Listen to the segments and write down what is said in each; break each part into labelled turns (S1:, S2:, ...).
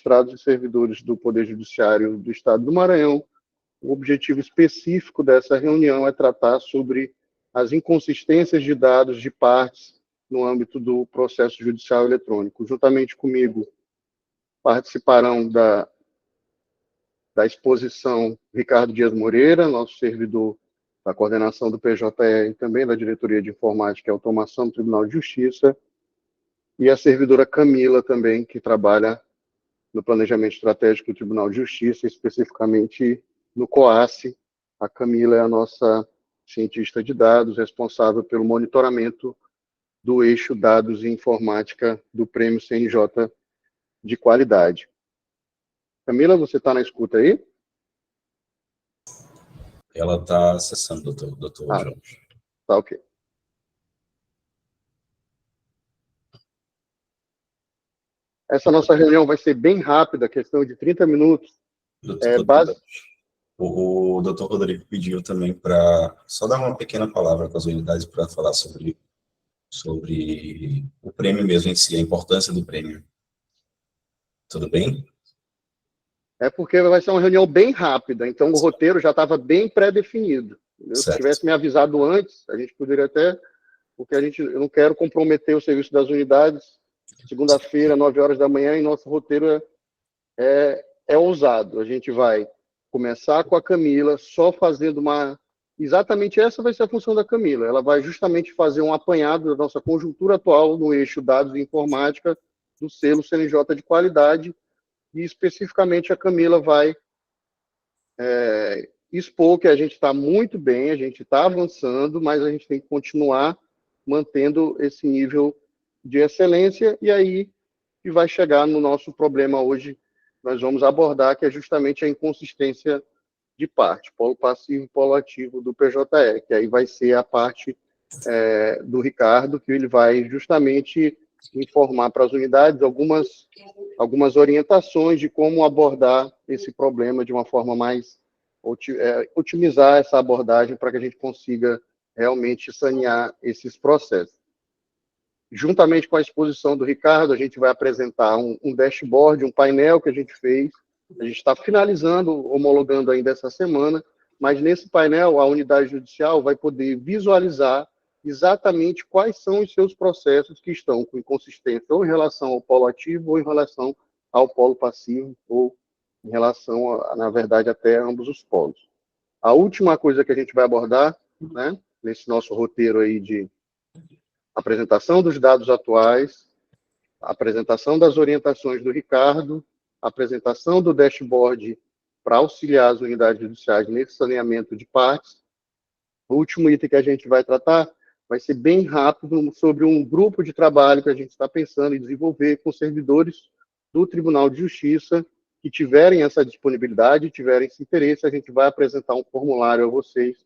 S1: magistrados e servidores do Poder Judiciário do Estado do Maranhão. O objetivo específico dessa reunião é tratar sobre as inconsistências de dados de partes no âmbito do processo judicial eletrônico. Juntamente comigo participarão da exposição Ricardo Dias Moreira, nosso servidor da coordenação do PJE e também da Diretoria de Informática e Automação do Tribunal de Justiça, e a servidora Camila também, que trabalha no Planejamento Estratégico do Tribunal de Justiça, especificamente no COACE. A Camila é a nossa cientista de dados, responsável pelo monitoramento do eixo Dados e Informática do Prêmio CNJ de Qualidade. Camila, você está na escuta aí?
S2: Ela está acessando, doutor Jorge.
S1: Tá ok. Essa nossa reunião vai ser bem rápida, questão de 30 minutos.
S2: O doutor Rodrigo pediu também para só dar uma pequena palavra com as unidades para falar sobre o prêmio mesmo em si, a importância do prêmio. Tudo bem?
S1: É porque vai ser uma reunião bem rápida, então o roteiro já estava bem pré-definido. Se tivesse me avisado antes, a gente poderia até... Porque eu não quero comprometer o serviço das unidades. Segunda-feira, 9 horas da manhã, e nosso roteiro é ousado. A gente vai começar com a Camila, só fazendo exatamente essa vai ser a função da Camila. Ela vai justamente fazer um apanhado da nossa conjuntura atual no eixo Dados e Informática, do selo CNJ de Qualidade, e especificamente a Camila vai expor que a gente está muito bem, a gente está avançando, mas a gente tem que continuar mantendo esse nível de excelência, e aí que vai chegar no nosso problema hoje, nós vamos abordar, que é justamente a inconsistência de parte, polo passivo e polo ativo do PJE, que aí vai ser a parte do Ricardo, que ele vai justamente informar para as unidades algumas orientações de como abordar esse problema de uma forma mais otimizar essa abordagem para que a gente consiga realmente sanear esses processos. Juntamente com a exposição do Ricardo, a gente vai apresentar um dashboard, um painel que a gente fez. A gente está finalizando, homologando ainda essa semana, mas nesse painel a unidade judicial vai poder visualizar exatamente quais são os seus processos que estão com inconsistência ou em relação ao polo ativo ou em relação ao polo passivo ou em relação, na verdade, até ambos os polos. A última coisa que a gente vai abordar, né, nesse nosso roteiro aí de apresentação dos dados atuais, apresentação das orientações do Ricardo, apresentação do dashboard para auxiliar as unidades judiciais nesse saneamento de partes. O último item que a gente vai tratar vai ser bem rápido, sobre um grupo de trabalho que a gente está pensando em desenvolver com servidores do Tribunal de Justiça que tiverem essa disponibilidade, tiverem esse interesse. A gente vai apresentar um formulário a vocês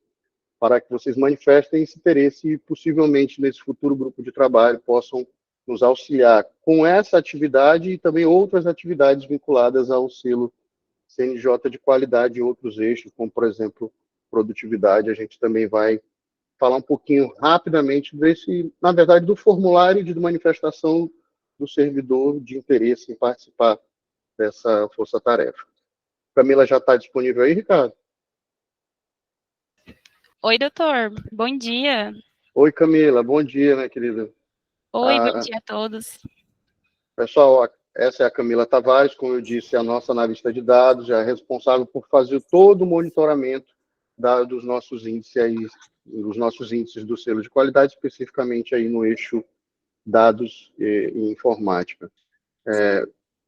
S1: para que vocês manifestem esse interesse e, possivelmente, nesse futuro grupo de trabalho, possam nos auxiliar com essa atividade e também outras atividades vinculadas ao selo CNJ de qualidade e outros eixos, como, por exemplo, produtividade. A gente também vai falar um pouquinho rapidamente na verdade, do formulário de manifestação do servidor de interesse em participar dessa força-tarefa. Camila já está disponível aí, Ricardo?
S3: Oi, doutor. Bom dia.
S1: Oi, Camila. Bom dia, né, querida?
S3: Oi, bom dia a todos.
S1: Pessoal, essa é a Camila Tavares, como eu disse, é a nossa analista de dados, já é responsável por fazer todo o monitoramento dos nossos índices do selo de qualidade, especificamente aí no eixo dados e informática.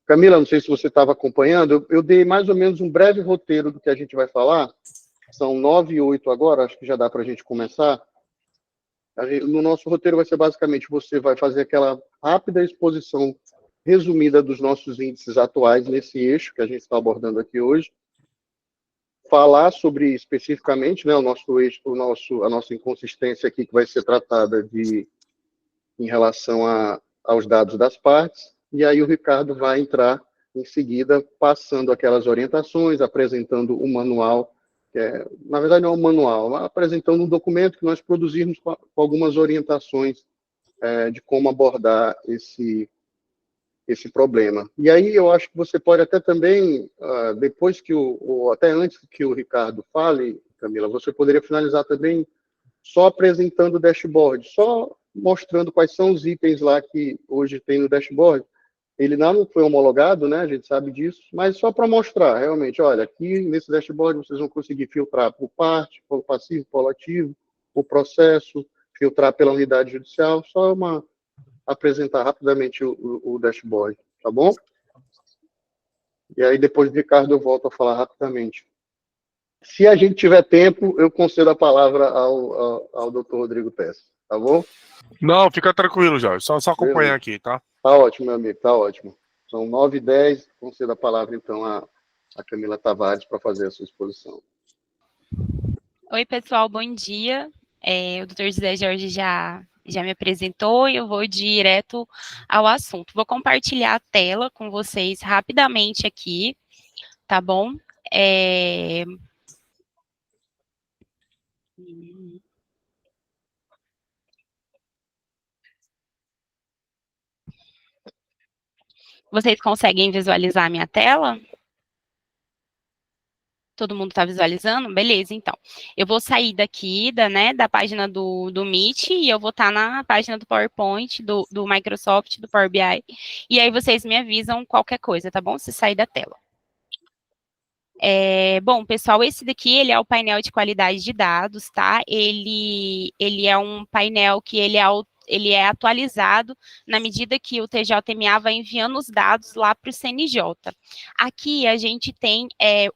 S1: Camila, não sei se você estava acompanhando, eu dei mais ou menos um breve roteiro do que a gente vai falar. São 9h08 agora, acho que já dá para a gente começar. No nosso roteiro vai ser basicamente, você vai fazer aquela rápida exposição resumida dos nossos índices atuais nesse eixo que a gente está abordando aqui hoje, falar sobre especificamente, né, o nosso eixo, a nossa inconsistência aqui que vai ser tratada em relação aos dados das partes, e aí o Ricardo vai entrar em seguida passando aquelas orientações, apresentando o manual, na verdade não é um manual, mas apresentando um documento que nós produzimos com algumas orientações de como abordar esse esse problema. E aí eu acho que você pode até também, depois que até antes que o Ricardo fale, Camila, você poderia finalizar também só apresentando o dashboard, só mostrando quais são os itens lá que hoje tem no dashboard. Ele não foi homologado, né? A gente sabe disso, mas só para mostrar, realmente, olha, aqui nesse dashboard vocês vão conseguir filtrar por parte, polo passivo, polo ativo, o processo, filtrar pela unidade judicial, só apresentar rapidamente o dashboard, tá bom? E aí depois do Ricardo eu volto a falar rapidamente. Se a gente tiver tempo, eu concedo a palavra ao doutor Rodrigo Tessa, tá bom?
S4: Não, fica tranquilo, Jorge. Só acompanhar aqui, tá?
S1: Tá ótimo, meu amigo, tá ótimo. São 9h10, concedo a palavra, então, a Camila Tavares para fazer a sua exposição.
S3: Oi, pessoal, bom dia. O doutor José Jorge já me apresentou e eu vou direto ao assunto. Vou compartilhar a tela com vocês rapidamente aqui, tá bom? Vocês conseguem visualizar a minha tela? Todo mundo está visualizando? Beleza, então. Eu vou sair daqui, da página do Meet, e eu vou estar na página do PowerPoint, do Microsoft, do Power BI, e aí vocês me avisam qualquer coisa, tá bom? Se sair da tela. Bom, pessoal, esse daqui, ele é o painel de qualidade de dados, tá? Ele é um painel que ele é atualizado na medida que o TJMA vai enviando os dados lá para o CNJ. Aqui a gente tem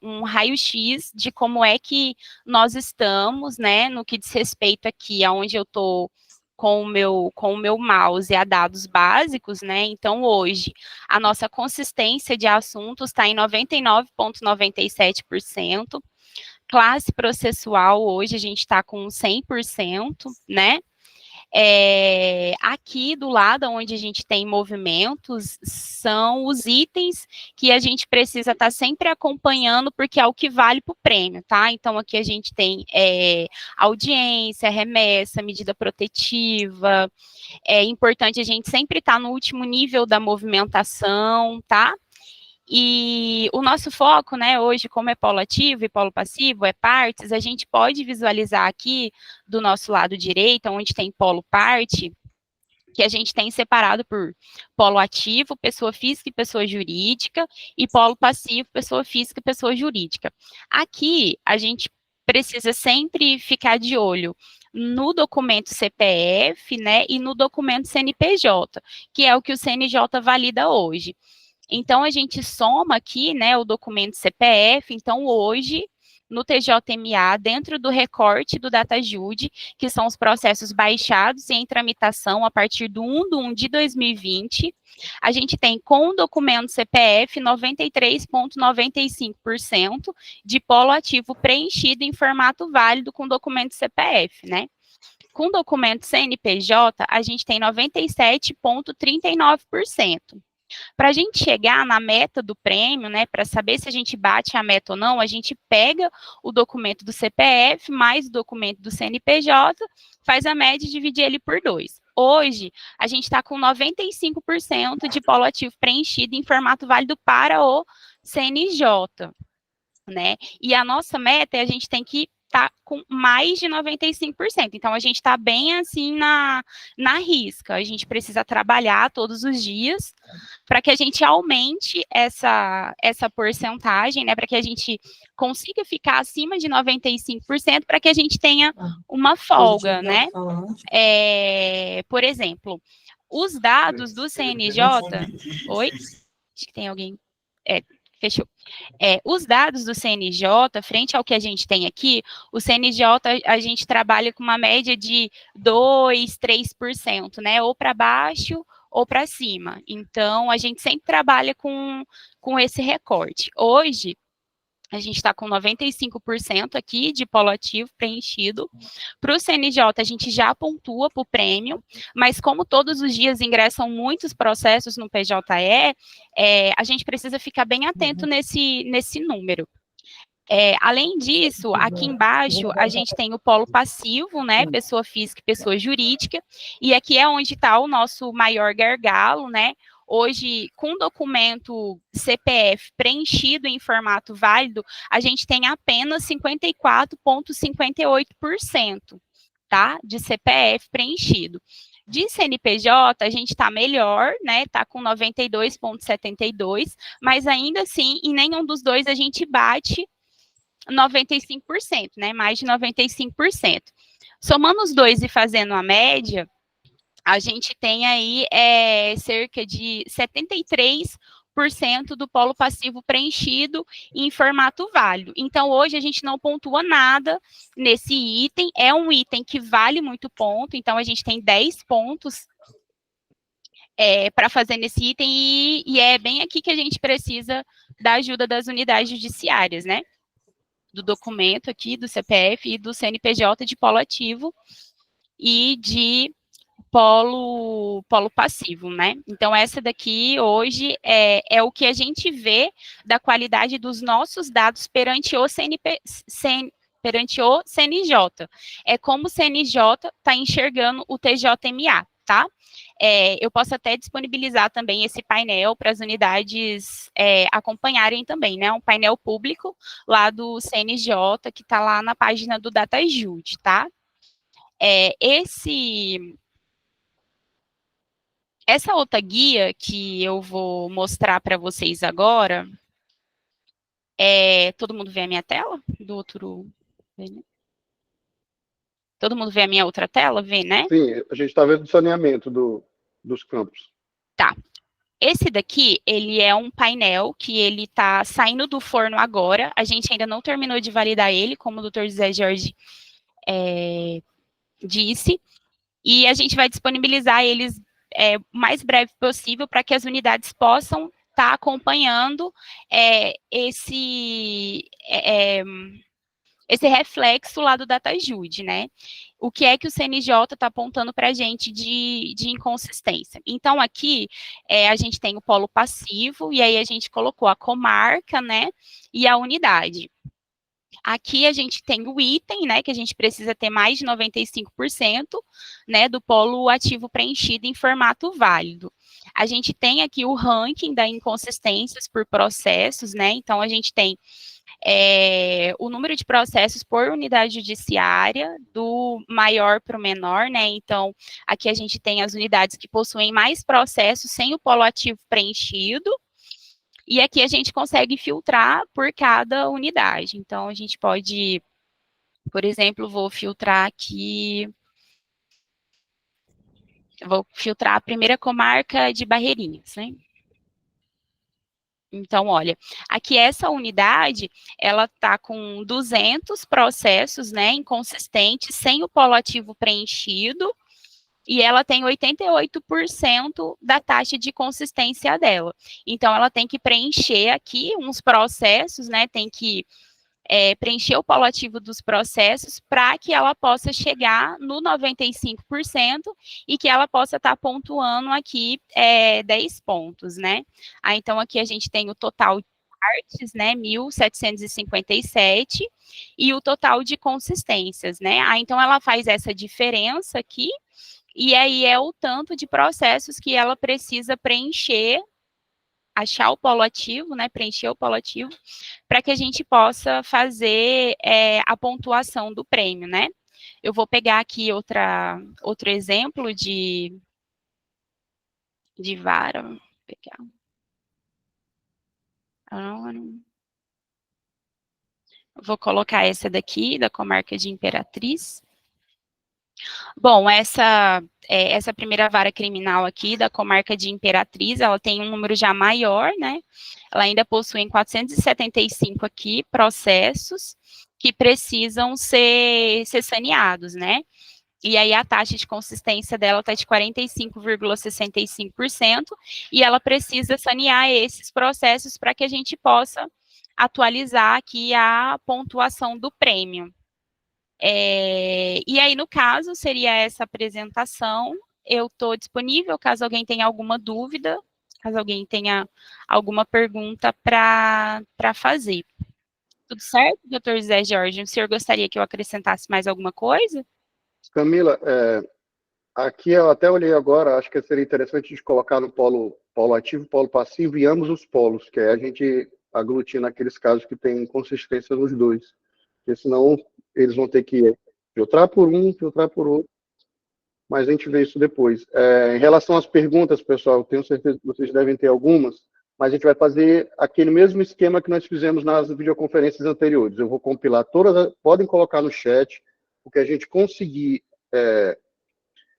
S3: um raio-x de como é que nós estamos, né, no que diz respeito aqui, aonde eu estou com o meu mouse a dados básicos, né? Então, hoje, a nossa consistência de assuntos está em 99,97%. Classe processual, hoje, a gente está com 100%, né? Aqui do lado onde a gente tem movimentos são os itens que a gente precisa estar sempre acompanhando, porque é o que vale para o prêmio, tá? Então, aqui a gente tem audiência, remessa, medida protetiva. É importante a gente sempre estar no último nível da movimentação, tá? E o nosso foco, né, hoje, como é polo ativo e polo passivo, é partes, a gente pode visualizar aqui do nosso lado direito, onde tem polo parte, que a gente tem separado por polo ativo, pessoa física e pessoa jurídica, e polo passivo, pessoa física e pessoa jurídica. Aqui, a gente precisa sempre ficar de olho no documento CPF, né, e no documento CNPJ, que é o que o CNJ valida hoje. Então, a gente soma aqui, né, o documento CPF, então, hoje, no TJMA, dentro do recorte do DataJude, que são os processos baixados e em tramitação a partir do 1/1 de 2020, a gente tem, com o documento CPF, 93,95% de polo ativo preenchido em formato válido com documento CPF, né? Com documento CNPJ, a gente tem 97,39%. Para a gente chegar na meta do prêmio, né, para saber se a gente bate a meta ou não, a gente pega o documento do CPF mais o documento do CNPJ, faz a média e divide ele por 2. Hoje, a gente está com 95% de polo ativo preenchido em formato válido para o CNJ, né? E a nossa meta é a gente tem que tá com mais de 95%. Então, a gente está bem, assim, na risca. A gente precisa trabalhar todos os dias para que a gente aumente essa porcentagem, né? Para que a gente consiga ficar acima de 95%, para que a gente tenha uma folga, né? Por exemplo, os dados do CNJ... Oi? Acho que tem alguém... Fechou. Os dados do CNJ, frente ao que a gente tem aqui, o CNJ, a gente trabalha com uma média de 2%, 3%, né? Ou para baixo ou para cima. Então, a gente sempre trabalha com esse recorte. Hoje, a gente está com 95% aqui de polo ativo preenchido. Para o CNJ, a gente já pontua para o prêmio, mas como todos os dias ingressam muitos processos no PJE, a gente precisa ficar bem atento nesse número. Além disso, aqui embaixo, a gente tem o polo passivo, né, pessoa física e pessoa jurídica, e aqui é onde está o nosso maior gargalo, né, hoje, com documento CPF preenchido em formato válido, a gente tem apenas 54,58%, tá? De CPF preenchido. De CNPJ, a gente está melhor, né? Está com 92,72%, mas ainda assim, em nenhum dos dois a gente bate 95%, né? Mais de 95%. Somando os dois e fazendo a média, a gente tem aí cerca de 73% do polo passivo preenchido em formato válido. Então, hoje a gente não pontua nada nesse item, é um item que vale muito ponto, então a gente tem 10 pontos para fazer nesse item, e é bem aqui que a gente precisa da ajuda das unidades judiciárias, né? Do documento aqui, do CPF e do CNPJ de polo ativo e de polo passivo, né? Então, essa daqui, hoje, é o que a gente vê da qualidade dos nossos dados perante o perante o CNJ. É como o CNJ está enxergando o TJMA, tá? Eu posso até disponibilizar também esse painel para as unidades acompanharem também, né? Um painel público lá do CNJ, que está lá na página do DataJud, tá? Essa outra guia que eu vou mostrar para vocês agora, todo mundo vê a minha tela? Todo mundo vê a minha outra tela? Vê, né?
S1: Sim, a gente está vendo o saneamento dos campos.
S3: Tá. Esse daqui, ele é um painel que ele está saindo do forno agora. A gente ainda não terminou de validar ele, como o doutor José Jorge disse. E a gente vai disponibilizar eles o mais breve possível para que as unidades possam estar acompanhando esse reflexo lá do DataJud, né? O que é que o CNJ está apontando para a gente de inconsistência. Então, aqui, a gente tem o polo passivo, e aí a gente colocou a comarca, né, e a unidade. Aqui a gente tem o item, né, que a gente precisa ter mais de 95%, né, do polo ativo preenchido em formato válido. A gente tem aqui o ranking da inconsistências por processos, né, então a gente tem o número de processos por unidade judiciária, do maior para o menor, né, então aqui a gente tem as unidades que possuem mais processos sem o polo ativo preenchido, e aqui a gente consegue filtrar por cada unidade. Então, a gente pode, por exemplo, vou filtrar aqui, vou filtrar a primeira comarca de Barreirinhas, né? Então, olha, aqui essa unidade, ela está com 200 processos, né, inconsistentes, sem o polo ativo preenchido, e ela tem 88% da taxa de consistência dela. Então, ela tem que preencher aqui uns processos, né, tem que preencher o polo ativo dos processos para que ela possa chegar no 95% e que ela possa estar pontuando aqui 10 pontos, né? Então, aqui a gente tem o total de partes, né, 1.757, e o total de consistências, né? Então, ela faz essa diferença aqui, e aí é o tanto de processos que ela precisa preencher, achar o polo ativo, né, preencher o polo ativo, para que a gente possa fazer a pontuação do prêmio, né. Eu vou pegar aqui outro exemplo de vara, vou pegar. Vou colocar essa daqui, da comarca de Imperatriz. Bom, essa primeira vara criminal aqui, da comarca de Imperatriz, ela tem um número já maior, né? Ela ainda possui 475 aqui processos que precisam ser saneados, né? E aí a taxa de consistência dela está de 45,65%, e ela precisa sanear esses processos para que a gente possa atualizar aqui a pontuação do prêmio. E aí, no caso, seria essa apresentação. Eu estou disponível caso alguém tenha alguma dúvida, caso alguém tenha alguma pergunta para fazer. Tudo certo, doutor José Jorge? O senhor gostaria que eu acrescentasse mais alguma coisa?
S1: Camila, Aqui eu até olhei agora, acho que seria interessante a gente colocar no polo ativo, polo passivo e ambos os polos, que aí a gente aglutina aqueles casos que tem consistência nos dois. Porque senão eles vão ter que filtrar por um, filtrar por outro, mas a gente vê isso depois. Em relação às perguntas, pessoal, tenho certeza que vocês devem ter algumas, mas a gente vai fazer aquele mesmo esquema que nós fizemos nas videoconferências anteriores. Eu vou compilar todas, podem colocar no chat, o que a gente conseguir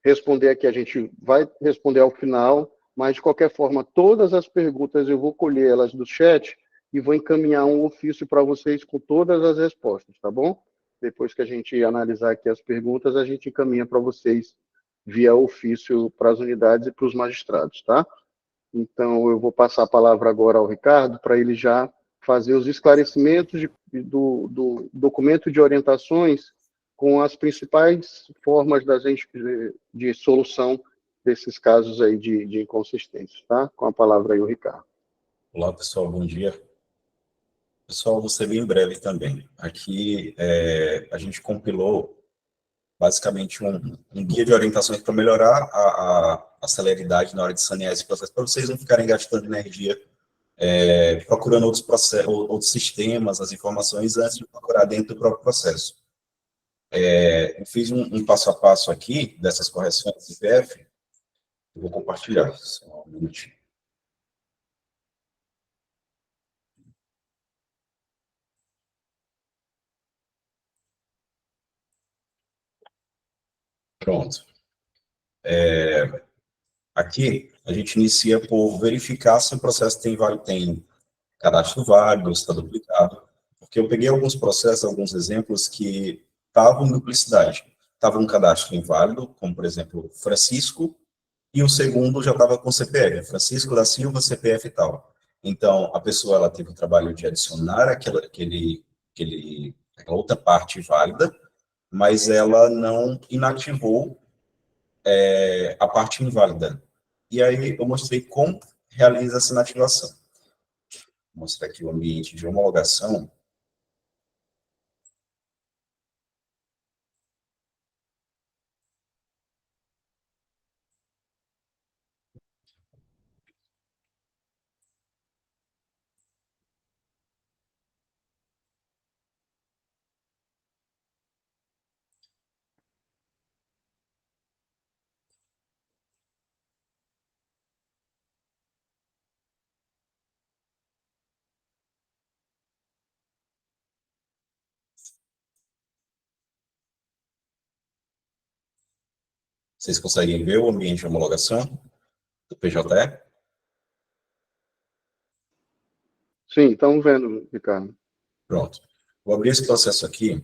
S1: responder aqui, a gente vai responder ao final, mas de qualquer forma, todas as perguntas eu vou colher elas do chat e vou encaminhar um ofício para vocês com todas as respostas, tá bom? Depois que a gente analisar aqui as perguntas, a gente encaminha para vocês via ofício para as unidades e para os magistrados, tá? Então, eu vou passar a palavra agora ao Ricardo, para ele já fazer os esclarecimentos do documento de orientações com as principais formas de solução desses casos aí de inconsistência, tá? Com a palavra aí o Ricardo.
S2: Olá, pessoal, bom dia. Pessoal, vou ser bem breve também. Aqui, a gente compilou basicamente um guia de orientações para melhorar a celeridade na hora de sanear esse processo, para vocês não ficarem gastando energia procurando outros processos, outros sistemas, as informações antes de procurar dentro do próprio processo. Eu fiz um passo a passo aqui dessas correções do CPF, eu vou compartilhar, só um minutinho. Pronto. Aqui, a gente inicia por verificar se o processo tem cadastro válido, está duplicado, porque eu peguei alguns processos, alguns exemplos que estavam em duplicidade. Estava um cadastro inválido, como, por exemplo, Francisco, e o segundo já estava com CPF, Francisco da Silva, CPF e tal. Então, a pessoa ela teve o trabalho de adicionar aquela outra parte válida, mas ela não inativou a parte inválida. E aí eu mostrei como realiza essa inativação. Vou mostrar aqui o ambiente de homologação. Vocês conseguem ver o ambiente de homologação do PJE?
S1: Sim, estamos vendo, Ricardo.
S2: Pronto. Vou abrir esse processo aqui.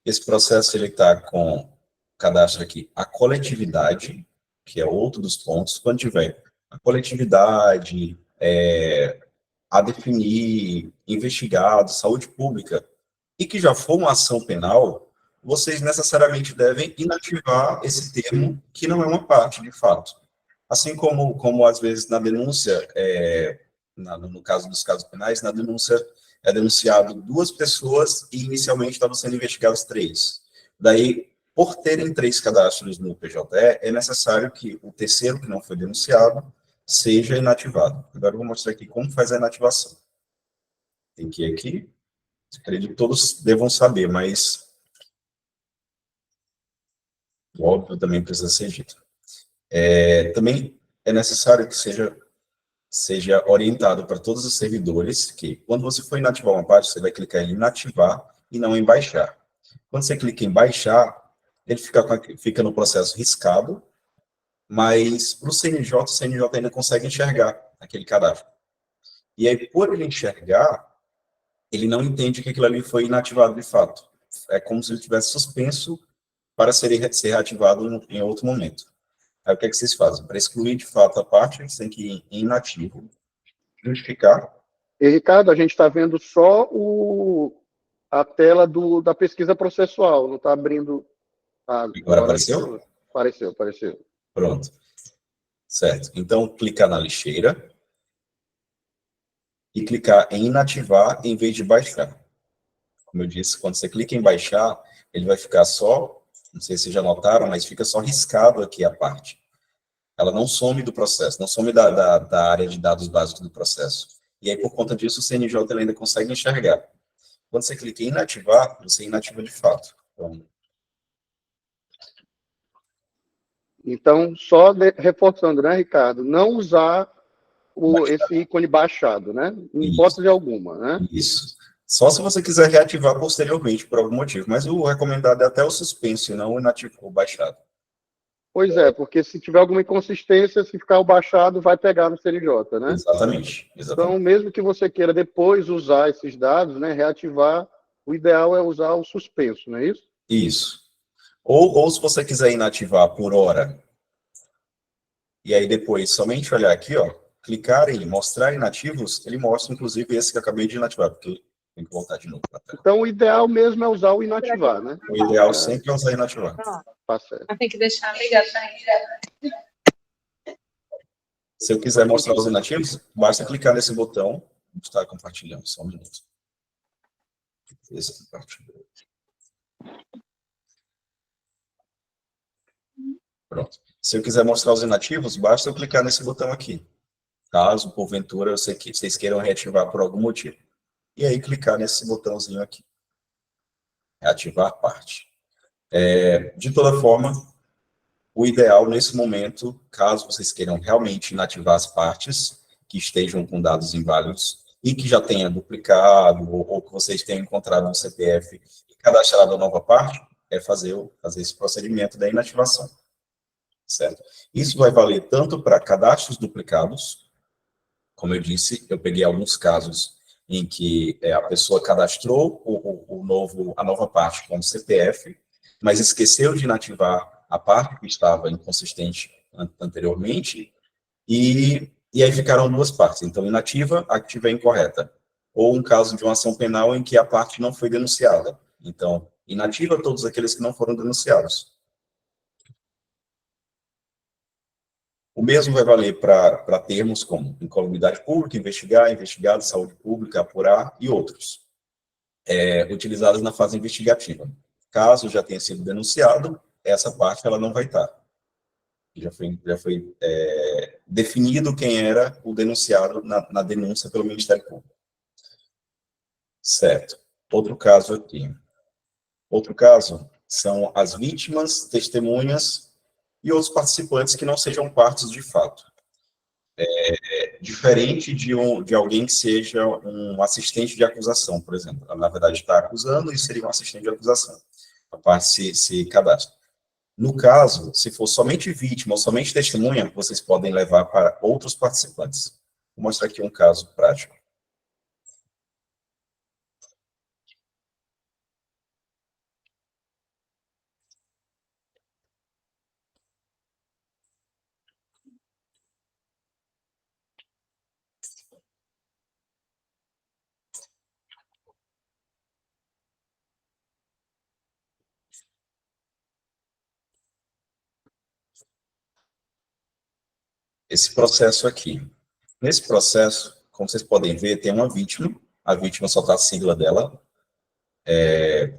S2: Esse processo ele está com cadastro aqui a coletividade, que é outro dos pontos. Quando tiver a coletividade, a definir, investigado, saúde pública, e que já for uma ação penal, vocês necessariamente devem inativar esse termo, que não é uma parte, de fato. Assim como às vezes, na denúncia, no caso dos casos penais, na denúncia é denunciado 2 pessoas e inicialmente estavam sendo investigados 3. Daí, por terem 3 cadastros no PJE, é necessário que o terceiro que não foi denunciado seja inativado. Agora eu vou mostrar aqui como faz a inativação. Tem que ir aqui. Acredito que todos devam saber, mas óbvio também precisa ser dito. Também é necessário que seja orientado para todos os servidores que, quando você for inativar uma parte, você vai clicar em inativar e não em baixar. Quando você clica em baixar, ele fica no processo riscado, mas para o CNJ ainda consegue enxergar aquele cadastro. E aí, por ele enxergar, ele não entende que aquilo ali foi inativado de fato. É como se ele tivesse suspenso para ser reativado em outro momento. Aí o que é que vocês fazem? Para excluir de fato a parte, vocês têm que ir em inativo, justificar.
S1: E, Ricardo, a gente está vendo só a tela da pesquisa processual, não está abrindo...
S2: Agora apareceu?
S1: Apareceu.
S2: Pronto. Certo. Então, clicar na lixeira e clicar em inativar em vez de baixar. Como eu disse, quando você clica em baixar, ele vai ficar só Não sei se já notaram, mas fica só riscado aqui a parte. Ela não some do processo, não some da área de dados básicos do processo. E aí, por conta disso, o CNJ ele ainda consegue enxergar. Quando você clica em inativar, você inativa de fato.
S1: Então, só reforçando, né, Ricardo? Não usar esse ícone baixado, né? Em hipótese alguma, né?
S2: Isso. Só se você quiser reativar posteriormente, por algum motivo. Mas o recomendado é até o suspenso, e não o inativo, o baixado.
S1: Pois é, porque se tiver alguma inconsistência, se ficar o baixado, vai pegar no CNJ, né?
S2: Exatamente.
S1: Então, mesmo que você queira depois usar esses dados, né, reativar, o ideal é usar o suspenso, não é isso?
S2: Isso. Ou se você quiser inativar por hora, e aí depois somente olhar aqui, ó, clicar em mostrar inativos, ele mostra, inclusive, esse que eu acabei de inativar, porque tem que voltar de novo para a tela.
S1: Então, o ideal mesmo é usar o inativar, né?
S2: O ideal sempre é usar inativar.
S1: Tá certo.
S5: Mas tem que deixar ligado, tá?
S2: Se eu quiser mostrar os inativos, basta clicar nesse botão. Está compartilhando, só um minuto. Esse compartilhou. Pronto. Se eu quiser mostrar os inativos, basta eu clicar nesse botão aqui. Caso, porventura, vocês queiram reativar por algum motivo. E aí, clicar nesse botãozinho aqui. Reativar parte. De toda forma, o ideal nesse momento, caso vocês queiram realmente inativar as partes que estejam com dados inválidos e que já tenha duplicado ou que vocês tenham encontrado um CPF e cadastrado a nova parte, é fazer esse procedimento da inativação. Certo? Isso vai valer tanto para cadastros duplicados, como eu disse, eu peguei alguns casos em que a pessoa cadastrou a nova parte com o CPF, mas esqueceu de inativar a parte que estava inconsistente anteriormente, e aí ficaram duas partes. Então, inativa, ativa é incorreta. Ou um caso de uma ação penal em que a parte não foi denunciada. Então, inativa todos aqueles que não foram denunciados. O mesmo vai valer para termos como incolumidade pública, investigar, investigado, saúde pública, apurar e outros, utilizados na fase investigativa. Caso já tenha sido denunciado, essa parte ela não vai estar. Já foi definido quem era o denunciado na denúncia pelo Ministério Público. Certo. Outro caso aqui. Outro caso são as vítimas, testemunhas e outros participantes que não sejam partes de fato. Diferente de alguém que seja um assistente de acusação, por exemplo. Ela, na verdade, está acusando e seria um assistente de acusação. A parte se cadastra. No caso, se for somente vítima ou somente testemunha, vocês podem levar para outros participantes. Vou mostrar aqui um caso prático. Esse processo aqui. Nesse processo, como vocês podem ver, tem uma vítima. A vítima só está a sigla dela,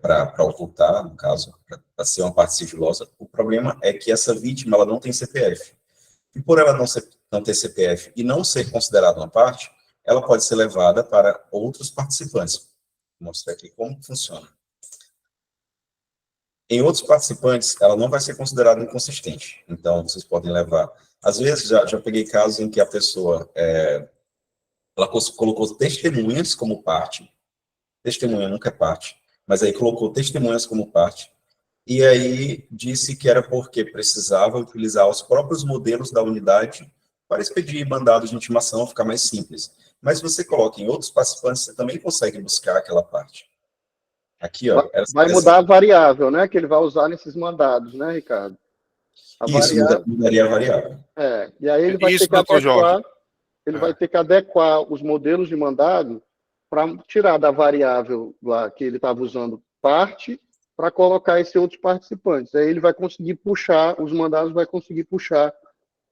S2: para ocultar, no caso, para ser uma parte sigilosa. O problema é que essa vítima ela não tem CPF. E por ela não ter CPF e não ser considerada uma parte, ela pode ser levada para outros participantes. Vou mostrar aqui como funciona. Em outros participantes, ela não vai ser considerada inconsistente. Então, vocês podem levar. Às vezes, já peguei casos em que a pessoa ela colocou testemunhas como parte. Testemunha nunca é parte. Mas aí colocou testemunhas como parte. E aí disse que era porque precisava utilizar os próprios modelos da unidade para expedir mandados de intimação, ficar mais simples. Mas se você coloca em outros participantes, você também consegue buscar aquela parte. Aqui, ó.
S1: Vai mudar a variável, né, que ele vai usar nesses mandados, né, Ricardo?
S2: Isso, mudaria a variável.
S1: E aí ele vai ter que adequar, vai ter que adequar os modelos de mandado para tirar da variável lá que ele estava usando parte para colocar esses outros participantes. Aí ele vai conseguir puxar, os mandados vai conseguir puxar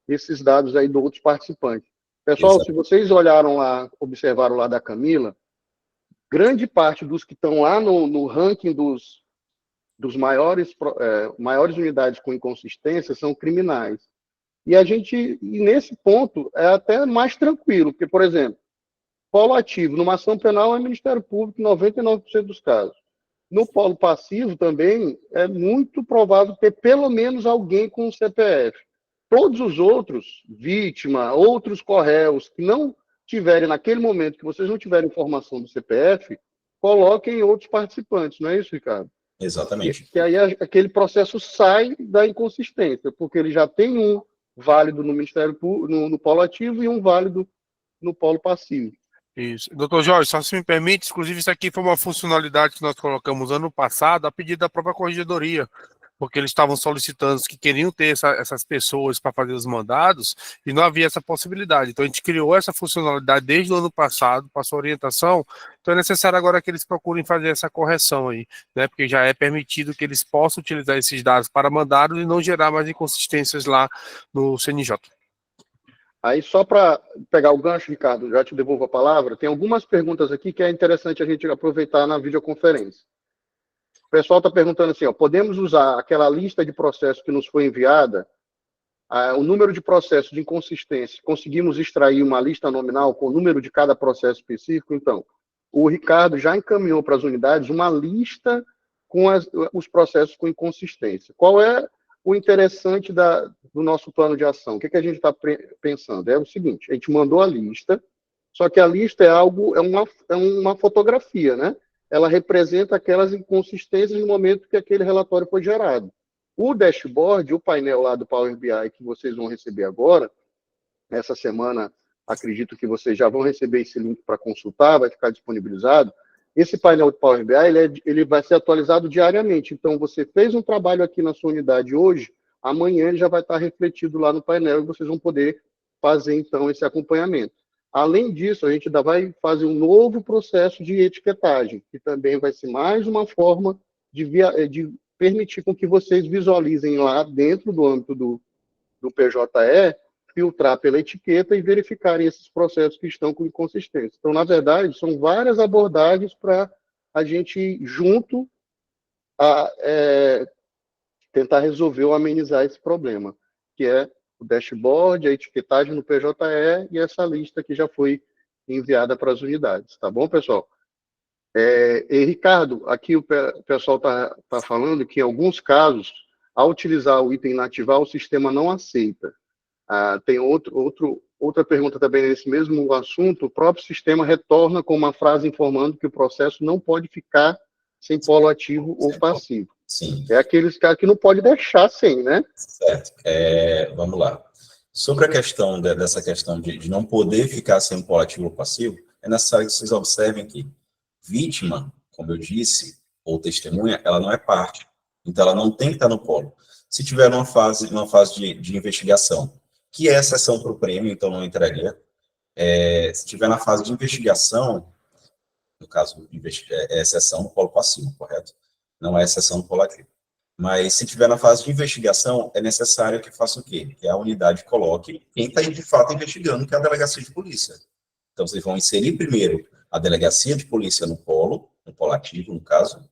S1: esses dados aí de outros participantes. Pessoal, exato. Se vocês olharam lá, observaram lá da Camila, grande parte dos que estão lá no ranking dos dos maiores unidades com inconsistência são criminais. E nesse ponto, é até mais tranquilo, porque, por exemplo, polo ativo numa ação penal é Ministério Público em 99% dos casos. No polo passivo também é muito provável ter pelo menos alguém com o CPF. Todos os outros, vítima, outros corréus, que não tiverem, naquele momento que vocês não tiverem informação do CPF, coloquem outros participantes, não é isso, Ricardo?
S2: Exatamente.
S1: Que aí aquele processo sai da inconsistência, porque ele já tem um válido no Ministério Público, no polo ativo, e um válido no polo passivo.
S4: Isso. Doutor Jorge, só se me permite, inclusive isso aqui foi uma funcionalidade que nós colocamos ano passado a pedido da própria Corregedoria, porque eles estavam solicitando que queriam ter essas pessoas para fazer os mandados e não havia essa possibilidade. Então a gente criou essa funcionalidade desde o ano passado, passou orientação, então é necessário agora que eles procurem fazer essa correção aí, né? Porque já é permitido que eles possam utilizar esses dados para mandados e não gerar mais inconsistências lá no CNJ.
S1: Aí, só para pegar o gancho, Ricardo, já te devolvo a palavra, tem algumas perguntas aqui que é interessante a gente aproveitar na videoconferência. O pessoal está perguntando assim, podemos usar aquela lista de processos que nos foi enviada, o número de processos de inconsistência, conseguimos extrair uma lista nominal com o número de cada processo específico? Então, o Ricardo já encaminhou para as unidades uma lista com os processos com inconsistência. Qual é o interessante do nosso plano de ação? O que a gente está pensando? É o seguinte, a gente mandou a lista, só que a lista é uma fotografia, né? Ela representa aquelas inconsistências no momento que aquele relatório foi gerado. O dashboard, o painel lá do Power BI que vocês vão receber agora, essa semana, acredito que vocês já vão receber esse link para consultar, vai ficar disponibilizado. Esse painel do Power BI, ele vai ser atualizado diariamente. Então, você fez um trabalho aqui na sua unidade hoje, amanhã ele já vai estar refletido lá no painel e vocês vão poder fazer, então, esse acompanhamento. Além disso, a gente ainda vai fazer um novo processo de etiquetagem, que também vai ser mais uma forma de permitir com que vocês visualizem lá dentro do âmbito do PJE, filtrar pela etiqueta e verificarem esses processos que estão com inconsistência. Então, na verdade, são várias abordagens para a gente, junto, tentar resolver ou amenizar esse problema, que é o dashboard, a etiquetagem no PJE e essa lista que já foi enviada para as unidades. Tá bom, pessoal? E, Ricardo, aqui o pessoal está falando que, em alguns casos, ao utilizar o item inativar, o sistema não aceita. Tem outra pergunta também nesse mesmo assunto. O próprio sistema retorna com uma frase informando que o processo não pode ficar sem polo ativo ou passivo.
S2: Sim.
S1: É aqueles caras que não pode deixar sem, né?
S2: Certo. Vamos lá. Sobre a questão dessa questão de não poder ficar sem polo ativo ou passivo, é necessário que vocês observem que vítima, como eu disse, ou testemunha, ela não é parte. Então, ela não tem que estar no polo. Se tiver numa fase de investigação, que é exceção para o prêmio, então não entraria. Se tiver na fase de investigação, no caso, é exceção no polo passivo, correto? Não é exceção no polo ativo. Mas se tiver na fase de investigação, é necessário que faça o quê? Que a unidade coloque quem está, de fato, investigando, que é a delegacia de polícia. Então, vocês vão inserir primeiro a delegacia de polícia no polo ativo, no caso,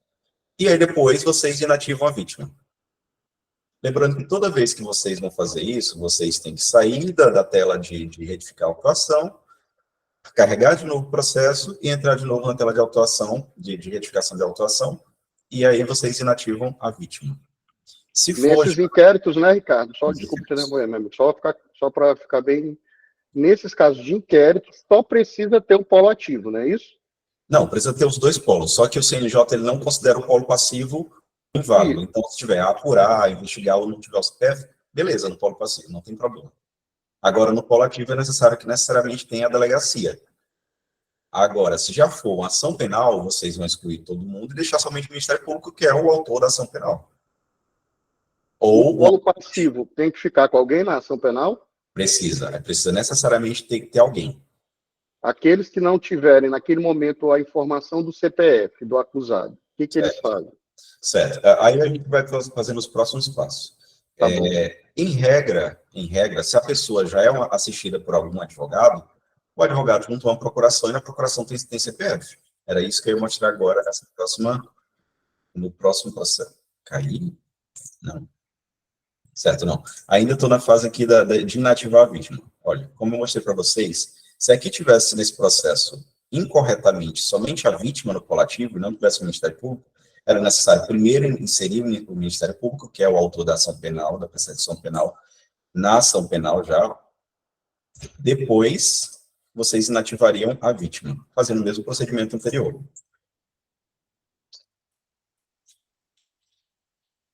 S2: e aí depois vocês inativam a vítima. Lembrando que toda vez que vocês vão fazer isso, vocês têm que sair da tela de retificar a autuação, carregar de novo o processo e entrar de novo na tela de autuação, de retificação de autuação, e aí vocês inativam a vítima.
S1: Nesses inquéritos, né, Ricardo? Desculpa te lembrar, meu amigo, só para ficar bem... Nesses casos de inquérito, só precisa ter o polo ativo, não é isso?
S2: Não, precisa ter os dois polos, só que o CNJ ele não considera o polo passivo inválido. Então, se tiver a apurar, investigar ou não tiver o CPF, beleza, no polo passivo, não tem problema. Agora, no polo ativo é necessário que necessariamente tenha a delegacia. Agora, se já for uma ação penal, vocês vão excluir todo mundo e deixar somente o Ministério Público, que é o autor da ação penal.
S1: O polo passivo tem que ficar com alguém na ação penal?
S2: Precisa necessariamente ter alguém.
S1: Aqueles que não tiverem, naquele momento, a informação do CPF, do acusado, o que eles fazem?
S2: Certo. Aí a gente vai fazendo os próximos passos.
S1: Tá
S2: em regra, se a pessoa já é assistida por algum advogado, o advogado junto a uma procuração, e na procuração tem CPF. Era isso que eu ia mostrar agora no próximo processo. Cair? Não. Certo, não. Ainda estou na fase aqui de inativar a vítima. Olha, como eu mostrei para vocês, se aqui tivesse nesse processo incorretamente somente a vítima no polo ativo e não tivesse o Ministério Público, era necessário primeiro inserir o Ministério Público, que é o autor da ação penal, da persecução penal, na ação penal já. Depois, vocês inativariam a vítima, fazendo o mesmo procedimento anterior.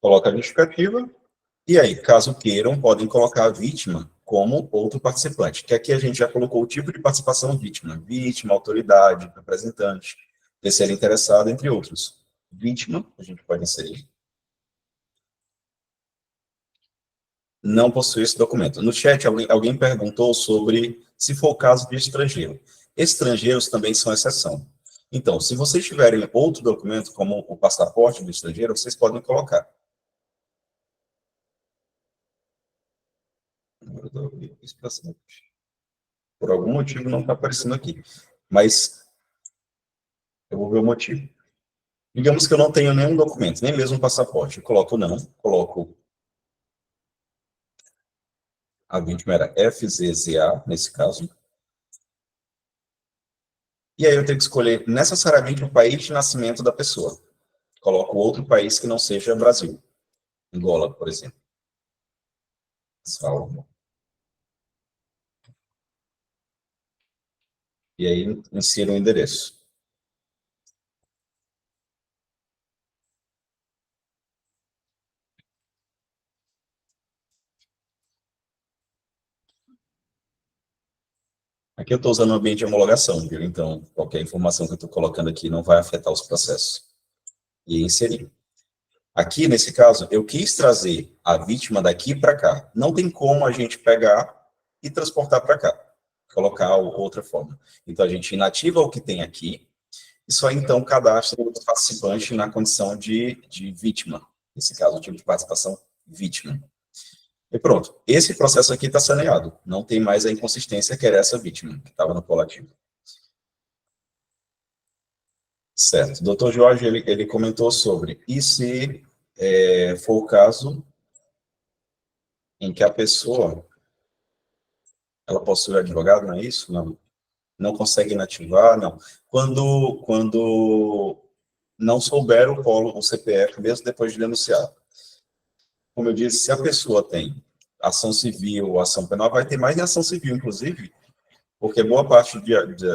S2: Coloca a justificativa, e aí, caso queiram, podem colocar a vítima como outro participante, que aqui a gente já colocou o tipo de participação vítima, autoridade, representante, terceiro interessado, entre outros. Vítima, a gente pode inserir. Não possui esse documento. No chat, alguém perguntou sobre se for o caso de estrangeiro. Estrangeiros também são exceção. Então, se vocês tiverem outro documento, como o passaporte do estrangeiro, vocês podem colocar. Por algum motivo não está aparecendo aqui. Mas eu vou ver o motivo. Digamos que eu não tenho nenhum documento, nem mesmo passaporte. Eu coloco não, coloco a vítima era FZZA, nesse caso. E aí eu tenho que escolher necessariamente o país de nascimento da pessoa. Coloco outro país que não seja Brasil. Angola, por exemplo. Salvo. E aí insiro o endereço. Aqui eu estou usando o ambiente de homologação, viu? Então, qualquer informação que eu estou colocando aqui não vai afetar os processos. E inserir. Aqui, nesse caso, eu quis trazer a vítima daqui para cá. Não tem como a gente pegar e transportar para cá. Colocar outra forma. Então, a gente inativa o que tem aqui e só então cadastra o participante na condição de vítima. Nesse caso, o tipo de participação vítima. E pronto. Esse processo aqui está saneado. Não tem mais a inconsistência que era essa vítima, que estava no polo ativo. Certo. O doutor Jorge, ele comentou sobre, e se for o caso em que a pessoa, ela possui advogado, não é isso? Não. Não consegue inativar, não. Quando não souber o CPF, mesmo depois de denunciar. Como eu disse, se a pessoa tem ação civil ou ação penal, vai ter mais em ação civil, inclusive, porque boa parte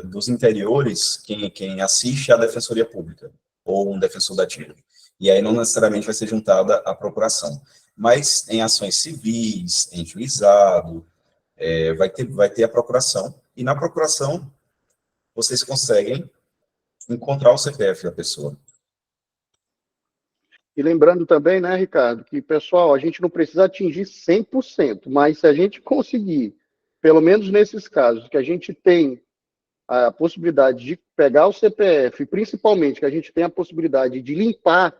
S2: dos interiores, quem assiste é a Defensoria Pública, ou um defensor dativo. E aí não necessariamente vai ser juntada à procuração. Mas em ações civis, em juizado, vai ter a procuração. E na procuração, vocês conseguem encontrar o CPF da pessoa.
S1: E lembrando também, né, Ricardo, que, pessoal, a gente não precisa atingir 100%, mas se a gente conseguir, pelo menos nesses casos, que a gente tem a possibilidade de pegar o CPF, principalmente que a gente tem a possibilidade de limpar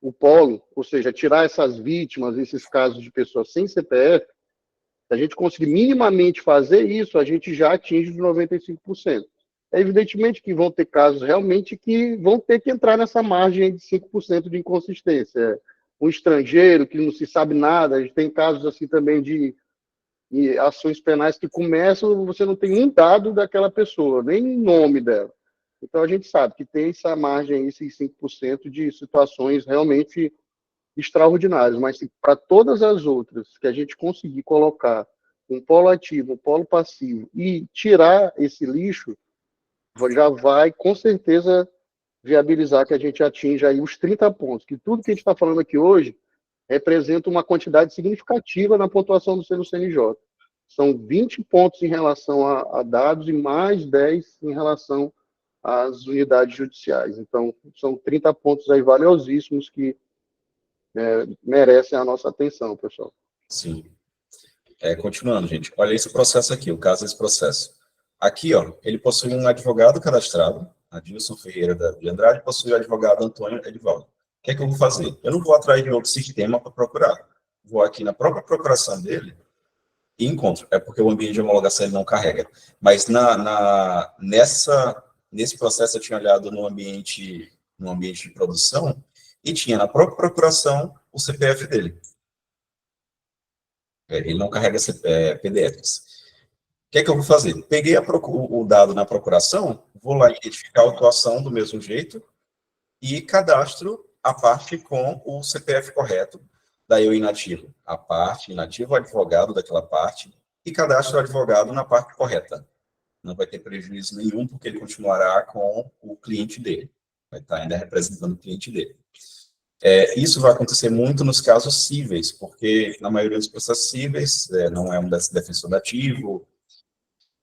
S1: o polo, ou seja, tirar essas vítimas, esses casos de pessoas sem CPF, se a gente conseguir minimamente fazer isso, a gente já atinge os 95%. É evidentemente que vão ter casos realmente que vão ter que entrar nessa margem de 5% de inconsistência. Um estrangeiro que não se sabe nada, a gente tem casos assim também de ações penais que começam, você não tem um dado daquela pessoa, nem nome dela. Então a gente sabe que tem essa margem, esses 5% de situações realmente extraordinárias, mas para todas as outras que a gente conseguir colocar um polo ativo, um polo passivo e tirar esse lixo, já vai, com certeza, viabilizar que a gente atinja aí os 30 pontos, que tudo que a gente está falando aqui hoje representa uma quantidade significativa na pontuação do CNJ. São 20 pontos em relação a dados e mais 10 em relação às unidades judiciais. Então, são 30 pontos aí valiosíssimos que merecem a nossa atenção, pessoal.
S2: Sim. Continuando, gente. Olha esse processo aqui, o caso desse processo. Aqui, ó, ele possui um advogado cadastrado, Adilson Ferreira de Andrade, possui o advogado Antônio Edivaldo. O que é que eu vou fazer? Eu não vou atrás de outro sistema para procurar. Vou aqui na própria procuração dele e encontro. É porque o ambiente de homologação ele não carrega. Mas nesse processo eu tinha olhado no ambiente de produção e tinha na própria procuração o CPF dele. Ele não carrega PDFs. O que é que eu vou fazer? Peguei o dado na procuração, vou lá identificar a autuação do mesmo jeito e cadastro a parte com o CPF correto. Daí eu inativo a parte, inativo o advogado daquela parte e cadastro o advogado na parte correta. Não vai ter prejuízo nenhum, porque ele continuará com o cliente dele. Vai estar ainda representando o cliente dele. Isso vai acontecer muito nos casos cíveis, porque na maioria dos processos cíveis não é um defensor dativo,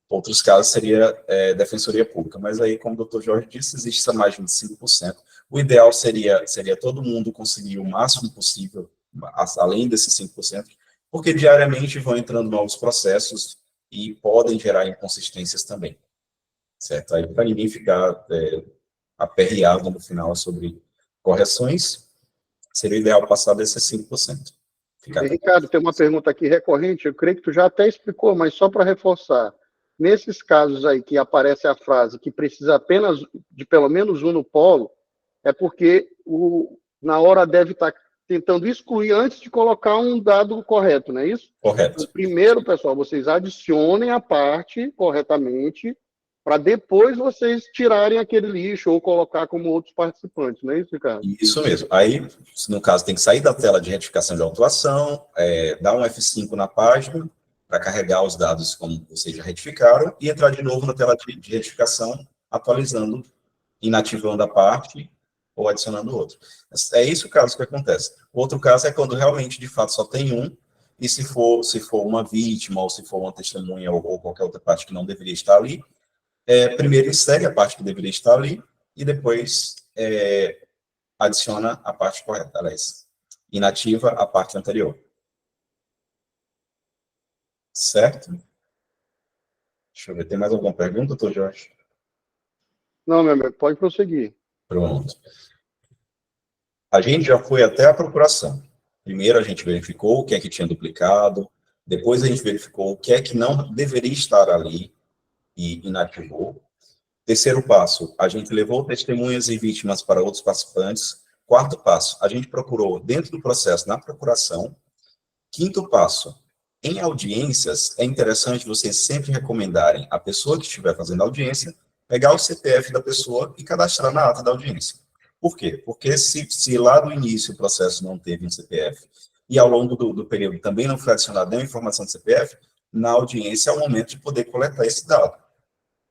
S2: outros casos seria defensoria pública, mas aí, como o doutor Jorge disse, existe essa margem de 5%. O ideal seria todo mundo conseguir o máximo possível, além desses 5%, porque diariamente vão entrando novos processos e podem gerar inconsistências também, certo? Aí, para ninguém ficar aperreado no final sobre correções, seria ideal passar desses 5%.
S1: Ricardo, tem uma pergunta aqui recorrente, eu creio que tu já até explicou, mas só para reforçar. Nesses casos aí que aparece a frase que precisa apenas de pelo menos um no polo, é porque na hora deve estar tentando excluir antes de colocar um dado correto, não é isso?
S2: Correto.
S1: Então, primeiro, pessoal, vocês adicionem a parte corretamente, para depois vocês tirarem aquele lixo ou colocar como outros participantes, não é isso, Ricardo?
S2: Isso mesmo. Aí, no caso, tem que sair da tela de retificação de autuação, dar um F5 na página, para carregar os dados como vocês já retificaram, e entrar de novo na tela de retificação, atualizando, inativando a parte ou adicionando outro. É isso o caso que acontece. O outro caso é quando realmente, de fato, só tem um, e se for uma vítima, ou se for uma testemunha, ou qualquer outra parte que não deveria estar ali, primeiro insere a parte que deveria estar ali, e depois adiciona a parte correta, aliás, inativa a parte anterior. Certo? Deixa eu ver, tem mais alguma pergunta, doutor Jorge?
S1: Não, meu amigo, pode prosseguir.
S2: Pronto. A gente já foi até a procuração. Primeiro a gente verificou o que é que tinha duplicado, depois a gente verificou o que é que não deveria estar ali e inativou. Terceiro passo, a gente levou testemunhas e vítimas para outros participantes. Quarto passo, a gente procurou dentro do processo, na procuração. Quinto passo, em audiências, é interessante vocês sempre recomendarem a pessoa que estiver fazendo audiência pegar o CPF da pessoa e cadastrar na ata da audiência. Por quê? Porque se lá do início o processo não teve um CPF e ao longo do período também não foi adicionada nenhuma informação do CPF, na audiência é o momento de poder coletar esse dado,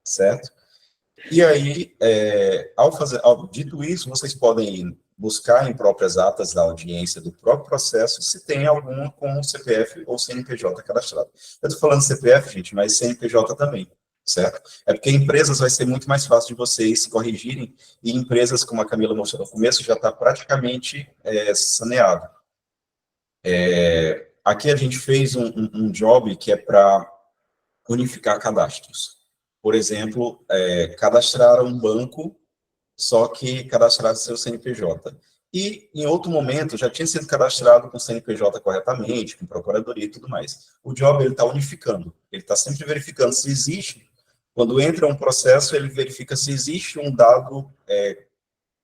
S2: certo? E aí, dito isso, vocês podem buscar em próprias atas da audiência do próprio processo se tem alguma com CPF ou CNPJ cadastrado. Eu estou falando CPF, gente, mas CNPJ também, certo? É porque empresas vai ser muito mais fácil de vocês se corrigirem, e empresas, como a Camila mostrou no começo, já está praticamente saneado. Aqui a gente fez um job que é para unificar cadastros. Por exemplo, cadastrar um banco, só que cadastrar seu CNPJ. E, em outro momento, já tinha sido cadastrado com CNPJ corretamente, com procuradoria e tudo mais. O job, ele está unificando. Ele está sempre verificando se existe. Quando entra um processo, ele verifica se existe um dado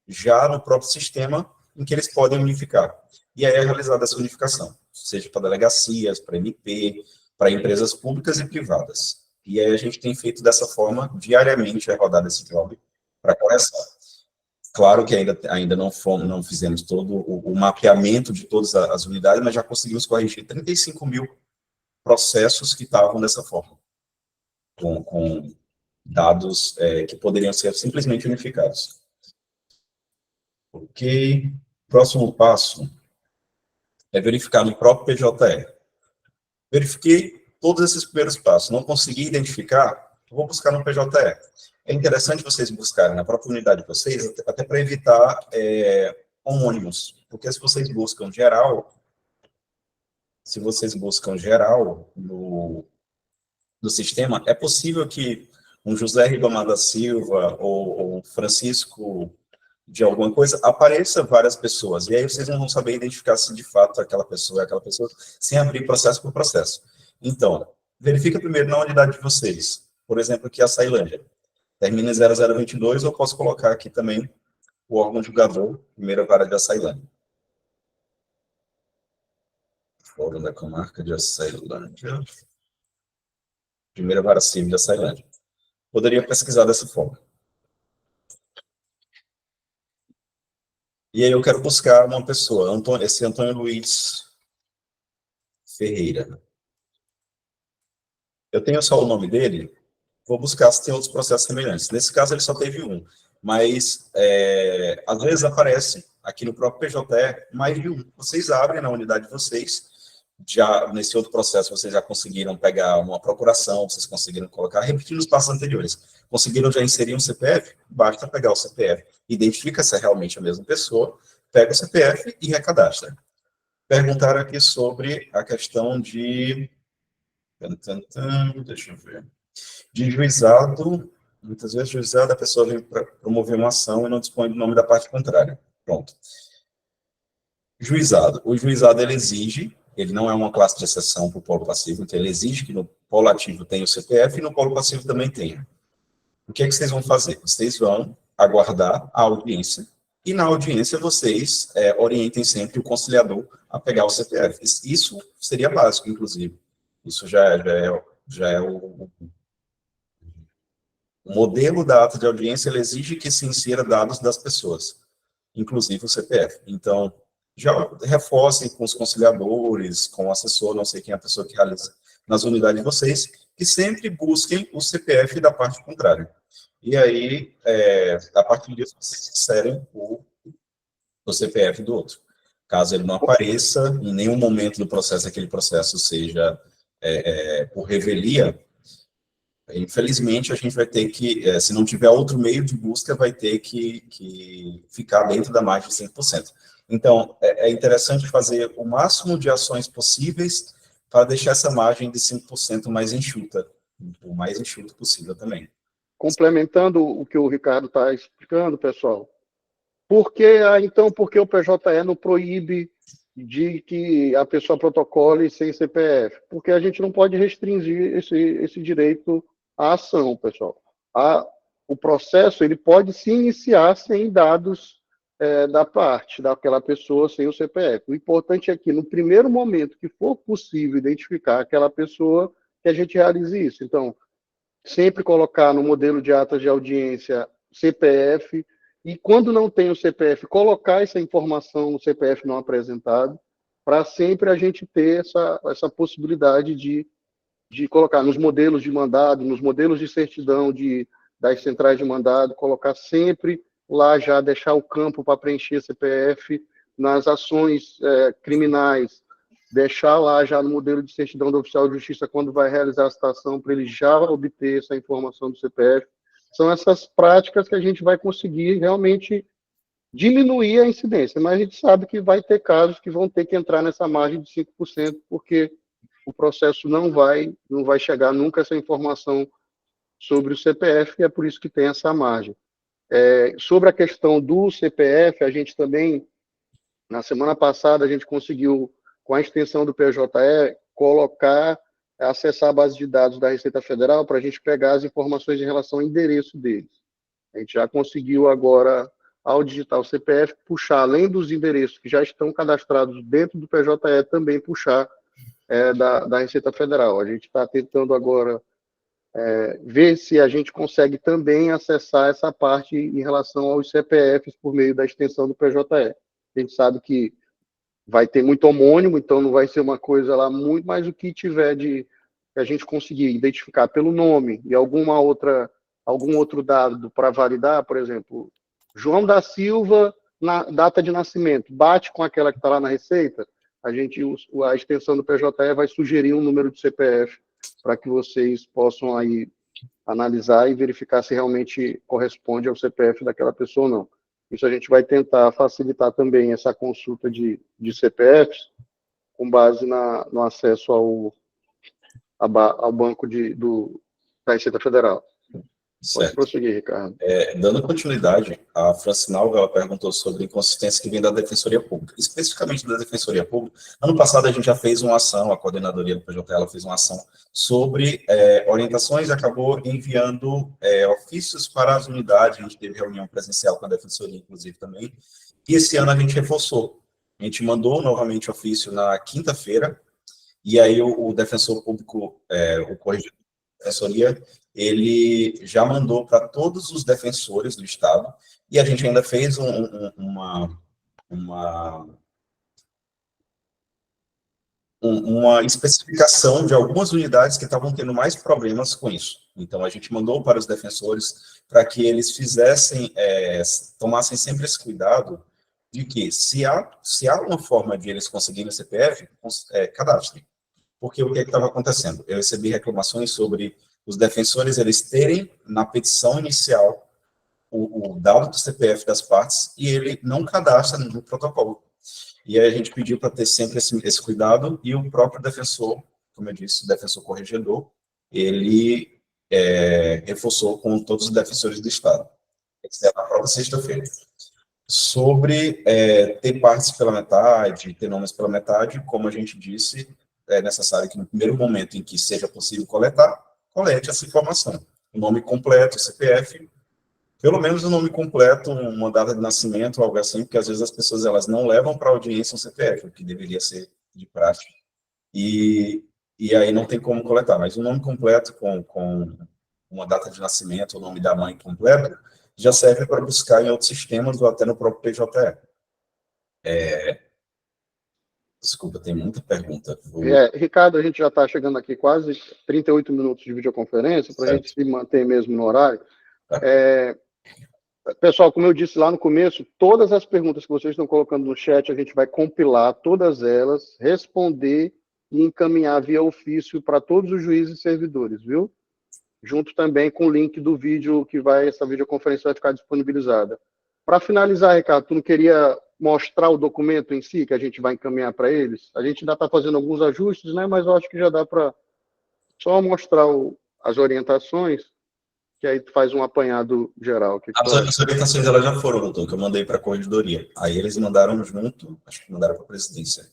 S2: já no próprio sistema em que eles podem unificar. E aí é realizada essa unificação, seja para delegacias, para MP, para empresas públicas e privadas. E aí a gente tem feito dessa forma, diariamente é rodado esse job para correção. Claro que ainda não fizemos todo o mapeamento de todas as unidades, mas já conseguimos corrigir 35 mil processos que estavam dessa forma, com dados que poderiam ser simplesmente unificados. Ok. Próximo passo é verificar no próprio PJE. Verifiquei todos esses primeiros passos. Não consegui identificar, vou buscar no PJE. É interessante vocês buscarem na própria unidade de vocês, até para evitar homônimos. Porque se vocês buscam geral no sistema, é possível que um José Ribamar da Silva ou um Francisco de alguma coisa, apareça várias pessoas, e aí vocês não vão saber identificar se de fato aquela pessoa é aquela pessoa, sem abrir processo por processo. Então, verifica primeiro na unidade de vocês. Por exemplo, aqui a Açailândia. Termina em 0022, eu posso colocar aqui também o órgão julgador, primeira vara de Açailândia. Fórum da Comarca de Açailândia. Primeira Vara Civil de Açailândia. Poderia pesquisar dessa forma. E aí eu quero buscar uma pessoa, esse Antônio Luiz Ferreira. Eu tenho só o nome dele, vou buscar se tem outros processos semelhantes. Nesse caso, ele só teve um, mas às vezes aparece aqui no próprio PJE mais de um. Vocês abrem na unidade de vocês, já nesse outro processo vocês já conseguiram pegar uma procuração, vocês conseguiram colocar, repetindo os passos anteriores, conseguiram já inserir um CPF, basta pegar o CPF, identifica se é realmente a mesma pessoa, pega o CPF e recadastra. Perguntaram aqui sobre a questão de... Deixa eu ver. De juizado, muitas vezes juizado, a pessoa vem para promover uma ação e não dispõe do nome da parte contrária. Pronto. Juizado. O juizado, ele exige, ele não é uma classe de exceção para o polo passivo, então ele exige que no polo ativo tenha o CPF e no polo passivo também tenha. O que é que vocês vão fazer? Vocês vão aguardar a audiência e na audiência vocês orientem sempre o conciliador a pegar o CPF. Isso seria básico, inclusive. Isso já é o modelo da ata de audiência, ele exige que se insira dados das pessoas, inclusive o CPF. Então, já reforcem com os conciliadores, com o assessor, não sei quem é a pessoa que realiza nas unidades de vocês, que sempre busquem o CPF da parte contrária. E aí, a partir disso, vocês inserem o CPF do outro. Caso ele não apareça, em nenhum momento do processo, aquele processo seja por revelia, infelizmente, a gente vai ter que, se não tiver outro meio de busca, vai ter que ficar dentro da margem de 5%. Então, é interessante fazer o máximo de ações possíveis para deixar essa margem de 5% mais enxuta, o mais enxuto possível também.
S1: Complementando o que o Ricardo está explicando, pessoal, por que o PJE não proíbe de que a pessoa protocole sem CPF? Porque a gente não pode restringir esse direito à ação, pessoal. O processo ele pode se iniciar sem dados da parte daquela pessoa, sem o CPF. O importante é que, no primeiro momento que for possível identificar aquela pessoa, que a gente realize isso. Então, sempre colocar no modelo de atas de audiência CPF, e quando não tem o CPF, colocar essa informação no CPF não apresentado, para sempre a gente ter essa possibilidade de colocar nos modelos de mandado, nos modelos de certidão das centrais de mandado, colocar sempre lá já, deixar o campo para preencher CPF, nas ações criminais, deixar lá já no modelo de certidão do oficial de justiça, quando vai realizar a citação, para ele já obter essa informação do CPF. São essas práticas que a gente vai conseguir realmente diminuir a incidência, mas a gente sabe que vai ter casos que vão ter que entrar nessa margem de 5%, porque o processo não vai chegar nunca essa informação sobre o CPF, e é por isso que tem essa margem. Sobre a questão do CPF, a gente também, na semana passada, a gente conseguiu, com a extensão do PJE, acessar a base de dados da Receita Federal para a gente pegar as informações em relação ao endereço deles. A gente já conseguiu agora, ao digitar o CPF, puxar, além dos endereços que já estão cadastrados dentro do PJE, também puxar da Receita Federal. A gente está tentando agora ver se a gente consegue também acessar essa parte em relação aos CPFs por meio da extensão do PJE. A gente sabe que vai ter muito homônimo, então não vai ser uma coisa lá muito, mas o que tiver que a gente conseguir identificar pelo nome e algum outro dado para validar, por exemplo, João da Silva, na data de nascimento, bate com aquela que está lá na Receita, a extensão do PJE vai sugerir um número de CPF para que vocês possam aí analisar e verificar se realmente corresponde ao CPF daquela pessoa ou não. Isso a gente vai tentar facilitar também essa consulta de CPFs com base no acesso ao banco da Receita Federal. Pode prosseguir, Ricardo.
S2: Dando continuidade, a Francinalva ela perguntou sobre inconsistência que vem da Defensoria Pública, especificamente da Defensoria Pública. Ano passado a gente já fez uma ação, a coordenadoria do PJE ela fez uma ação sobre orientações, acabou enviando ofícios para as unidades, a gente teve reunião presencial com a Defensoria, inclusive, também, e esse ano a gente reforçou. A gente mandou novamente ofício na quinta-feira, e aí o defensor público, o corregedor da defensoria, ele já mandou para todos os defensores do Estado, e a gente ainda fez uma especificação de algumas unidades que estavam tendo mais problemas com isso. Então, a gente mandou para os defensores para que eles tomassem sempre esse cuidado de que, se há uma forma de eles conseguirem o CPF, cadastrem. Porque o que estava acontecendo? Eu recebi reclamações sobre os defensores eles terem, na petição inicial, o dado do CPF das partes, e ele não cadastra no protocolo. E aí a gente pediu para ter sempre esse cuidado, e o próprio defensor, como eu disse, o defensor corregedor, ele reforçou com todos os defensores do Estado. Isso é na própria sexta-feira. Sobre ter partes pela metade, ter nomes pela metade, como a gente disse, é necessário que no primeiro momento em que seja possível colete essa informação. O nome completo, o CPF, pelo menos o nome completo, uma data de nascimento, algo assim, porque às vezes as pessoas elas não levam para a audiência um CPF, o que deveria ser de prática. E aí não tem como coletar, mas o nome completo com uma data de nascimento, o nome da mãe completo, já serve para buscar em outros sistemas ou até no próprio PJE. Desculpa, tem muita pergunta.
S1: Ricardo, a gente já está chegando aqui quase 38 minutos de videoconferência, para a gente se manter mesmo no horário. Pessoal, como eu disse lá no começo, todas as perguntas que vocês estão colocando no chat, a gente vai compilar todas elas, responder e encaminhar via ofício para todos os juízes e servidores, viu? Junto também com o link do vídeo essa videoconferência vai ficar disponibilizada. Para finalizar, Ricardo, tu não queria mostrar o documento em si, que a gente vai encaminhar para eles? A gente ainda está fazendo alguns ajustes, né? Mas eu acho que já dá para só mostrar as orientações, que aí tu faz um apanhado geral.
S2: As orientações elas já foram, doutor, que eu mandei para a corregedoria. Aí eles mandaram junto, acho que mandaram para a presidência.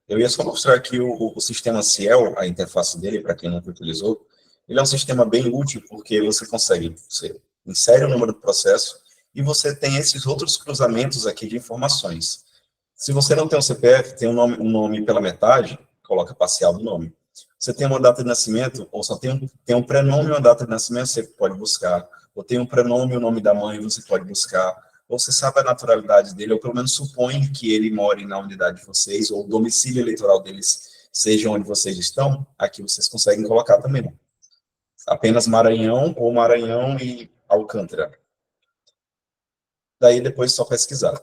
S2: Eu ia só mostrar aqui o sistema Ciel, a interface dele, para quem nunca utilizou. Ele é um sistema bem útil, porque você insere o número do processo e você tem esses outros cruzamentos aqui de informações. Se você não tem um CPF, tem um nome pela metade, coloca parcial do nome. Você tem uma data de nascimento, ou só tem um prenome e uma data de nascimento, você pode buscar. Ou tem um prenome e o nome da mãe, você pode buscar. Ou você sabe a naturalidade dele, ou pelo menos supõe que ele more na unidade de vocês, ou o domicílio eleitoral deles seja onde vocês estão, aqui vocês conseguem colocar também. Apenas Maranhão, ou Maranhão e Alcântara. Daí depois só pesquisar.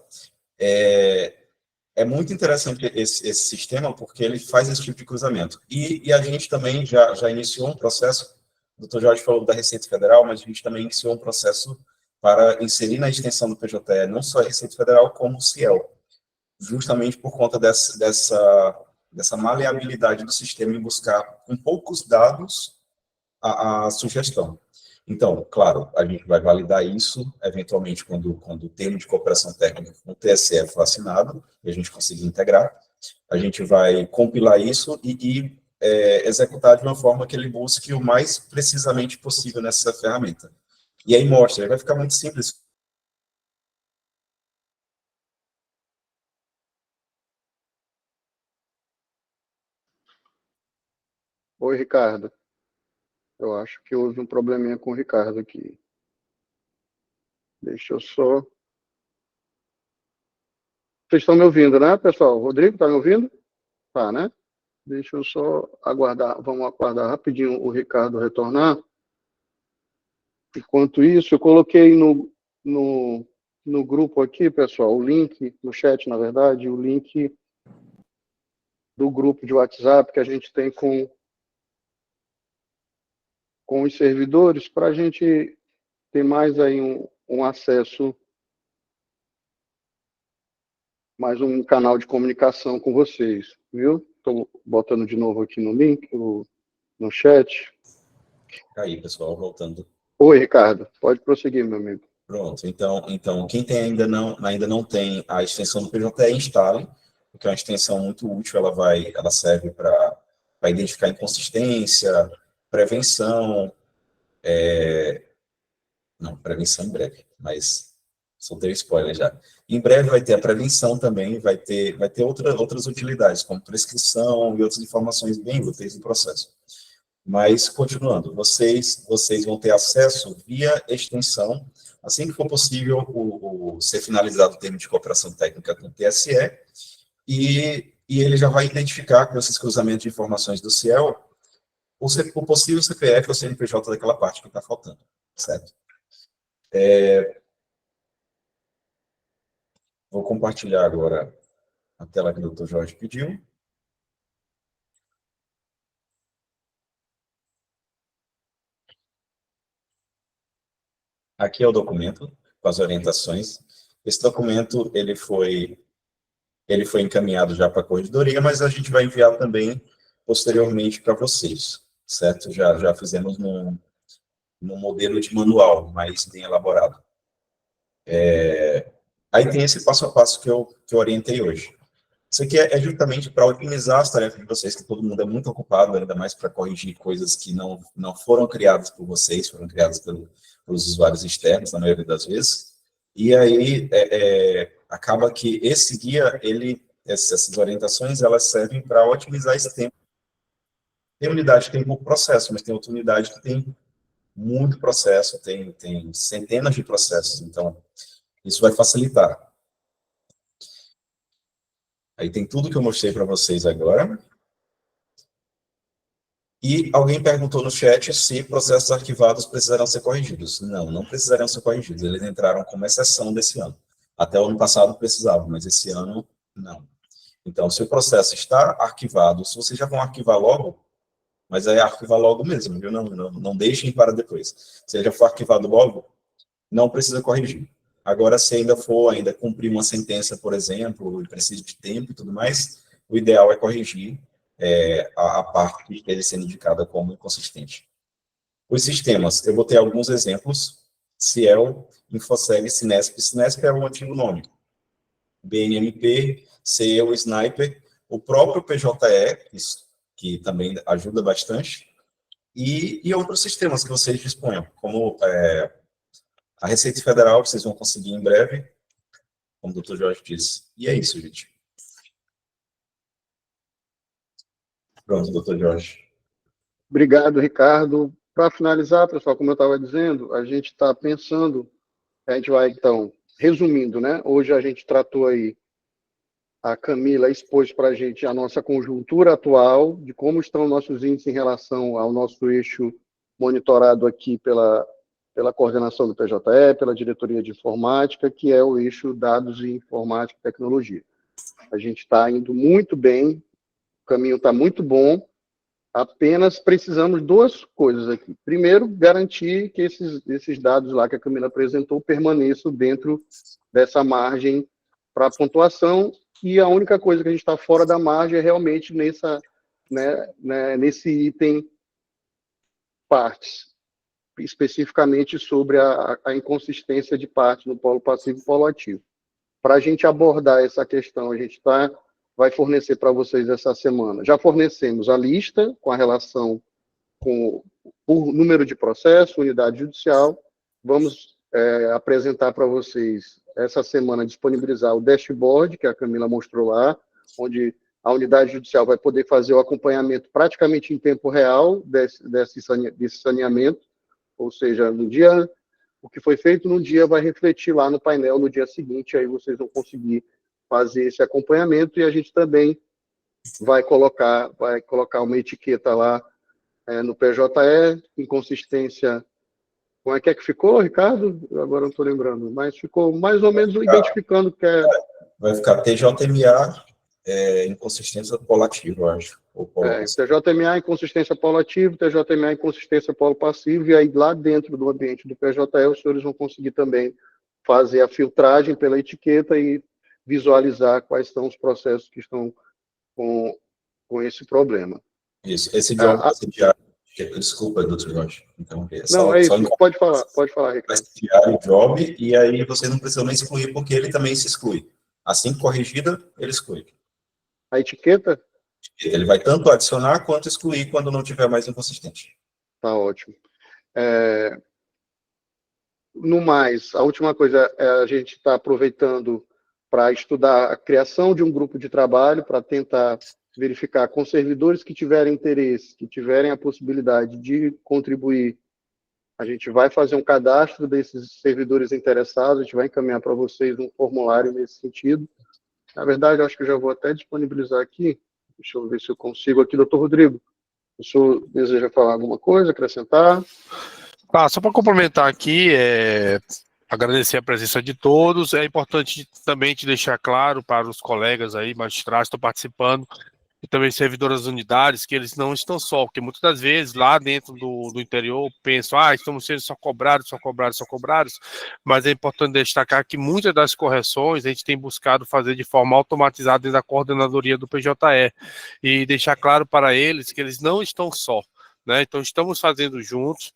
S2: É muito interessante esse sistema, porque ele faz esse tipo de cruzamento. E a gente também já iniciou um processo, o Dr. Jorge falou da Receita Federal, mas a gente também iniciou um processo para inserir na extensão do PJE, não só a Receita Federal, como o Ciel, justamente por conta dessa maleabilidade do sistema em buscar, com poucos dados, a sugestão. Então, claro, a gente vai validar isso, eventualmente, quando o termo de cooperação técnica com o TSE for assinado, e a gente conseguir integrar, a gente vai compilar isso e executar de uma forma que ele busque o mais precisamente possível nessa ferramenta. E aí mostra, vai ficar muito simples.
S1: Oi, Ricardo. Eu acho que houve um probleminha com o Ricardo aqui. Deixa eu só... Vocês estão me ouvindo, né, pessoal? Rodrigo, está me ouvindo? Tá, né? Deixa eu só aguardar. Vamos aguardar rapidinho o Ricardo retornar. Enquanto isso, eu coloquei no grupo aqui, pessoal, o link, no chat, na verdade, o link do grupo de WhatsApp que a gente tem com os servidores, para a gente ter mais aí um acesso, mais um canal de comunicação com vocês, viu? Estou botando de novo aqui no link, no chat.
S2: Aí, pessoal, voltando.
S1: Oi, Ricardo, pode prosseguir, meu amigo.
S2: Pronto, então quem ainda não tem a extensão do PJE, instale, porque é uma extensão muito útil, ela serve para identificar inconsistência, prevenção, não, prevenção em breve, mas Soltei spoiler já. Em breve vai ter a prevenção também, vai ter outras utilidades, como prescrição e outras informações bem úteis do processo. Mas, continuando, vocês vão ter acesso via extensão, assim que for possível, ser finalizado o termo de cooperação técnica com o TSE, e ele já vai identificar com esses cruzamentos de informações do Ciel o possível CPF ou CNPJ daquela parte que está faltando, certo? Vou compartilhar agora a tela que o Dr. Jorge pediu. Aqui é o documento, com as orientações. Esse documento, ele foi encaminhado já para a corregedoria, mas a gente vai enviar também, posteriormente, para vocês, certo? Já fizemos num modelo de manual, mais bem elaborado. Aí tem esse passo a passo que eu orientei hoje. Isso aqui é justamente para otimizar as tarefas de vocês, que todo mundo é muito ocupado, ainda mais para corrigir coisas que não foram criadas por vocês, foram criadas pelos usuários externos, na maioria das vezes. E aí, acaba que esse guia, essas orientações, elas servem para otimizar esse tempo. Tem unidade que tem pouco processo, mas tem outra unidade que tem muito processo, tem centenas de processos, então isso vai facilitar. Aí tem tudo que eu mostrei para vocês agora. E alguém perguntou no chat se processos arquivados precisarão ser corrigidos. Não precisarão ser corrigidos. Eles entraram como exceção desse ano. Até o ano passado precisavam, mas esse ano não. Então, se o processo está arquivado, se vocês já vão arquivar logo, mas é arquivar logo mesmo, viu? Não deixem para depois. Se ele já for arquivado logo, não precisa corrigir. Agora, se ainda cumprir uma sentença, por exemplo, e precisa de tempo e tudo mais, o ideal é corrigir a parte que esteja sendo indicada como inconsistente. Os sistemas, eu vou ter alguns exemplos: Ciel, Infoseg, Cinesp. Cinesp é o antigo nome. BNMP, CEU, Sniper, o próprio PJE, que também ajuda bastante, e outros sistemas que vocês disponham, como a Receita Federal, que vocês vão conseguir em breve, como o Dr. Jorge disse. E é isso, gente. Pronto, Dr. Jorge.
S1: Obrigado, Ricardo. Para finalizar, pessoal, como eu estava dizendo, a gente está pensando, a gente vai, então, resumindo, né? Hoje a gente tratou aí, a Camila expôs para a gente a nossa conjuntura atual, de como estão nossos índices em relação ao nosso eixo monitorado aqui pela coordenação do PJE, pela diretoria de informática, que é o eixo dados e informática e tecnologia. A gente está indo muito bem, o caminho está muito bom, apenas precisamos duas coisas aqui. Primeiro, garantir que esses dados lá que a Camila apresentou permaneçam dentro dessa margem para pontuação, e a única coisa que a gente está fora da margem é realmente nesse item partes, especificamente sobre a inconsistência de parte no polo passivo e polo ativo. Para a gente abordar essa questão, a gente vai fornecer para vocês essa semana. Já fornecemos a lista com a relação com o número de processo, unidade judicial. Vamos apresentar para vocês essa semana, disponibilizar o dashboard, que a Camila mostrou lá, onde a unidade judicial vai poder fazer o acompanhamento praticamente em tempo real desse saneamento, ou seja, no dia, o que foi feito no dia vai refletir lá no painel no dia seguinte, aí vocês vão conseguir fazer esse acompanhamento, e a gente também vai colocar uma etiqueta lá no PJE, inconsistência. Como é que ficou, Ricardo? Agora não estou lembrando, mas ficou mais ou menos identificando que é...
S2: Vai ficar TJMA, inconsistência polativa, eu acho.
S1: TJMA, inconsistência polo ativo, TJMA, inconsistência polo passivo, e aí lá dentro do ambiente do PJE, os senhores vão conseguir também fazer a filtragem pela etiqueta e visualizar quais são os processos que estão com esse problema.
S2: Isso, esse diário, desculpa, doutor Jorge. Então,
S1: não, é isso, pode falar, Ricardo.
S2: Esse diário job, e aí você não precisa nem excluir, porque ele também se exclui. Assim que corrigida, ele exclui.
S1: A etiqueta?
S2: Ele vai tanto adicionar quanto excluir quando não tiver mais inconsistente.
S1: Tá ótimo. no mais, a última coisa, a gente está aproveitando para estudar a criação de um grupo de trabalho para tentar verificar com servidores que tiverem interesse, que tiverem a possibilidade de contribuir. A gente vai fazer um cadastro desses servidores interessados, a gente vai encaminhar para vocês um formulário nesse sentido. Na verdade, eu acho que eu já vou até disponibilizar aqui. Deixa eu ver se eu consigo aqui. Doutor Rodrigo, o senhor deseja falar alguma coisa, acrescentar?
S4: Só para complementar aqui, agradecer a presença de todos. É importante também te deixar claro para os colegas aí, magistrados, que estão participando, e também servidores das unidades, que eles não estão só, porque muitas das vezes lá dentro do interior pensam, estamos sendo só cobrados, mas é importante destacar que muitas das correções a gente tem buscado fazer de forma automatizada dentro da coordenadoria do PJE, e deixar claro para eles que eles não estão só. Né, então estamos fazendo juntos,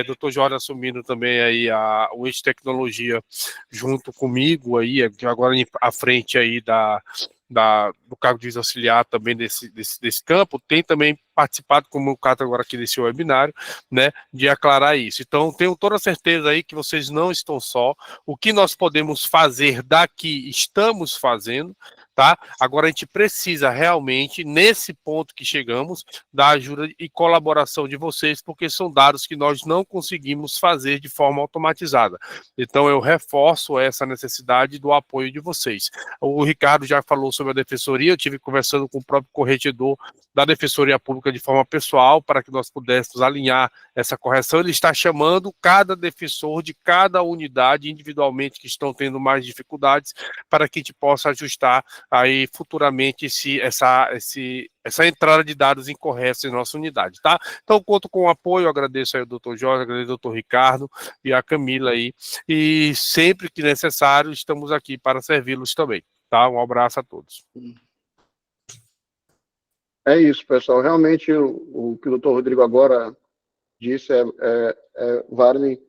S4: Dr. Jorge assumindo também aí o eixo de tecnologia junto comigo aí, agora à frente aí do cargo de auxiliar também desse campo, tem também participado, como o Cato agora aqui desse webinário, né, de aclarar isso. Então, tenho toda a certeza aí que vocês não estão só, o que nós podemos fazer daqui, estamos fazendo, tá? Agora a gente precisa realmente, nesse ponto que chegamos, da ajuda e colaboração de vocês, porque são dados que nós não conseguimos fazer de forma automatizada. Então, eu reforço essa necessidade do apoio de vocês. O Ricardo já falou sobre a defensoria, eu tive conversando com o próprio corregedor da Defensoria Pública de forma pessoal, para que nós pudéssemos alinhar essa correção. Ele está chamando cada defensor de cada unidade individualmente que estão tendo mais dificuldades, para que a gente possa ajustar aí futuramente essa entrada de dados incorretos em nossa unidade, tá? Então, conto com o apoio, agradeço aí ao Dr. Jorge, agradeço ao Dr. Ricardo e a Camila aí, e sempre que necessário, estamos aqui para servi-los também, tá? Um abraço a todos.
S1: É isso, pessoal. Realmente, o que o doutor Rodrigo agora disse vale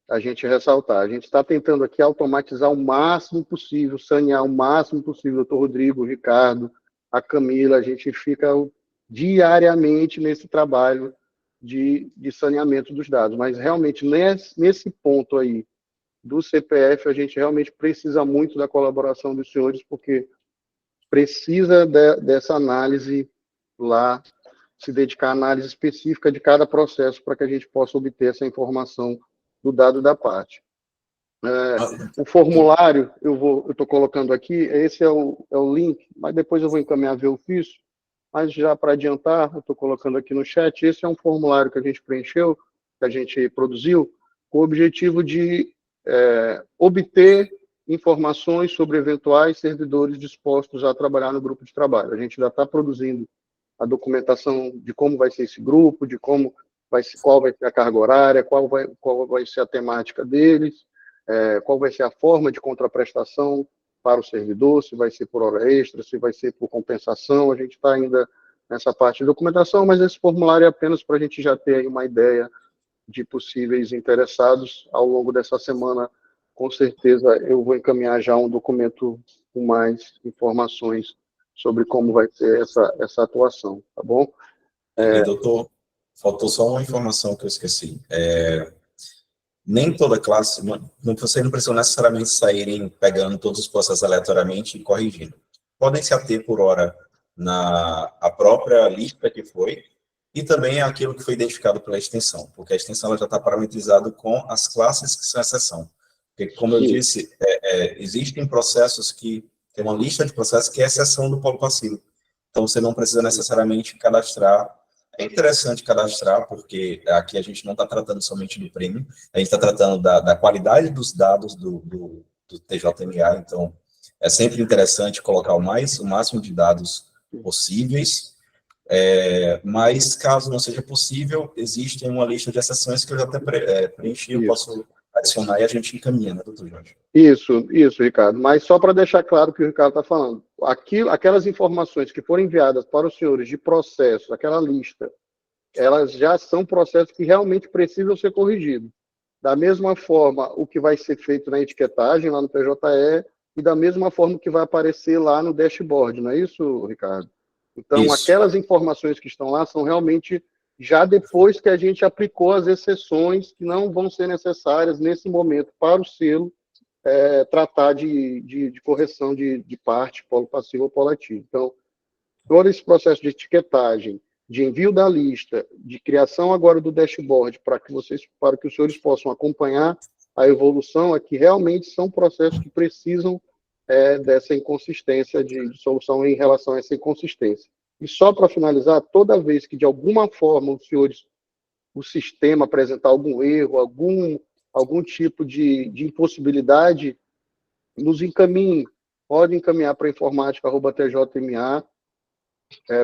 S1: a gente ressaltar. A gente está tentando aqui automatizar o máximo possível, sanear o máximo possível. O doutor Rodrigo, o Ricardo, a Camila, a gente fica diariamente nesse trabalho de saneamento dos dados. Mas, realmente, nesse ponto aí do CPF, a gente realmente precisa muito da colaboração dos senhores, porque precisa dessa análise lá, se dedicar à análise específica de cada processo para que a gente possa obter essa informação do dado da parte. O formulário, eu estou colocando aqui, esse é o link, mas depois eu vou encaminhar via ofício, mas já para adiantar, eu estou colocando aqui no chat, esse é um formulário que a gente preencheu, que a gente produziu, com o objetivo de obter informações sobre eventuais servidores dispostos a trabalhar no grupo de trabalho. A gente já está produzindo a documentação de como vai ser esse grupo, de qual vai ser a carga horária, qual vai ser a temática deles, qual vai ser a forma de contraprestação para o servidor, se vai ser por hora extra, se vai ser por compensação. A gente está ainda nessa parte de documentação, mas esse formulário é apenas para a gente já ter aí uma ideia de possíveis interessados. Ao longo dessa semana, com certeza, eu vou encaminhar já um documento com mais informações sobre como vai ser essa atuação, tá bom?
S2: Doutor, faltou só uma informação que eu esqueci. Nem toda classe, você não precisa necessariamente saírem pegando todos os processos aleatoriamente e corrigindo. Podem se ater por hora a própria lista que foi, e também aquilo que foi identificado pela extensão, porque a extensão ela já está parametrizada com as classes que são exceção. Porque, como eu disse, existem processos que tem uma lista de processos que é exceção do polo passivo. Então, você não precisa necessariamente cadastrar. É interessante cadastrar, porque aqui a gente não está tratando somente do prêmio, a gente está tratando da qualidade dos dados do TJMA, então é sempre interessante colocar o máximo de dados possíveis, mas caso não seja possível, existe uma lista de exceções que eu já até preenchi, eu posso adicionar e a gente encaminha, né, doutor Jorge?
S1: Isso, Ricardo. Mas só para deixar claro o que o Ricardo está falando, aquelas informações que foram enviadas para os senhores de processo, aquela lista, elas já são processos que realmente precisam ser corrigidos. Da mesma forma, o que vai ser feito na etiquetagem lá no PJE, e da mesma forma que vai aparecer lá no dashboard, não é isso, Ricardo? Então, aquelas informações que estão lá são realmente já depois que a gente aplicou as exceções que não vão ser necessárias nesse momento para o selo tratar de correção de parte, polo passivo ou polo ativo. Então, todo esse processo de etiquetagem, de envio da lista, de criação agora do dashboard, para que os senhores possam acompanhar a evolução, é que realmente são processos que precisam dessa inconsistência, de solução em relação a essa inconsistência. E só para finalizar, toda vez que de alguma forma os senhores, o sistema apresentar algum erro, algum tipo de impossibilidade, nos encaminhe, pode encaminhar para informática@tjma,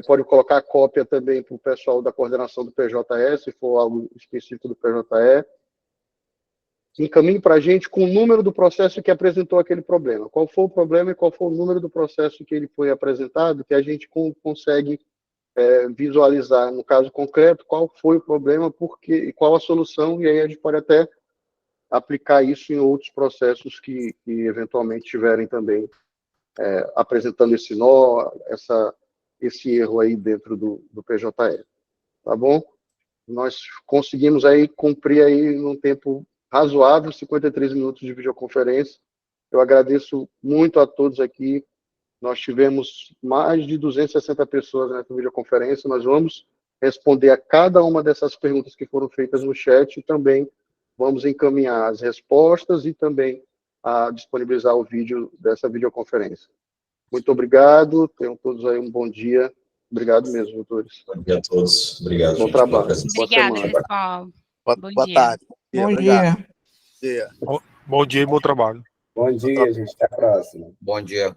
S1: pode colocar a cópia também para o pessoal da coordenação do PJE, se for algo específico do PJE. Encaminhe para a gente com o número do processo que apresentou aquele problema. Qual foi o problema e qual foi o número do processo que ele foi apresentado, que a gente consegue visualizar, no caso concreto, qual foi o problema, por quê, e qual a solução, e aí a gente pode até aplicar isso em outros processos que eventualmente tiverem também apresentando esse nó, esse erro aí dentro do PJE. Tá bom? Nós conseguimos aí cumprir aí num tempo razoável, 53 minutos de videoconferência. Eu agradeço muito a todos aqui. Nós tivemos mais de 260 pessoas nessa videoconferência. Nós vamos responder a cada uma dessas perguntas que foram feitas no chat e também vamos encaminhar as respostas e também disponibilizar o vídeo dessa videoconferência. Muito obrigado. Tenham todos aí um bom dia. Obrigado mesmo, doutores.
S2: Bom dia a todos. Obrigado,
S1: Bom
S2: gente,
S1: trabalho.
S3: Obrigada, pessoal.
S5: Boa tarde.
S6: Bom dia.
S5: Dia.
S4: Bom dia e bom trabalho.
S6: Bom dia, gente. Até a próxima.
S7: Bom dia.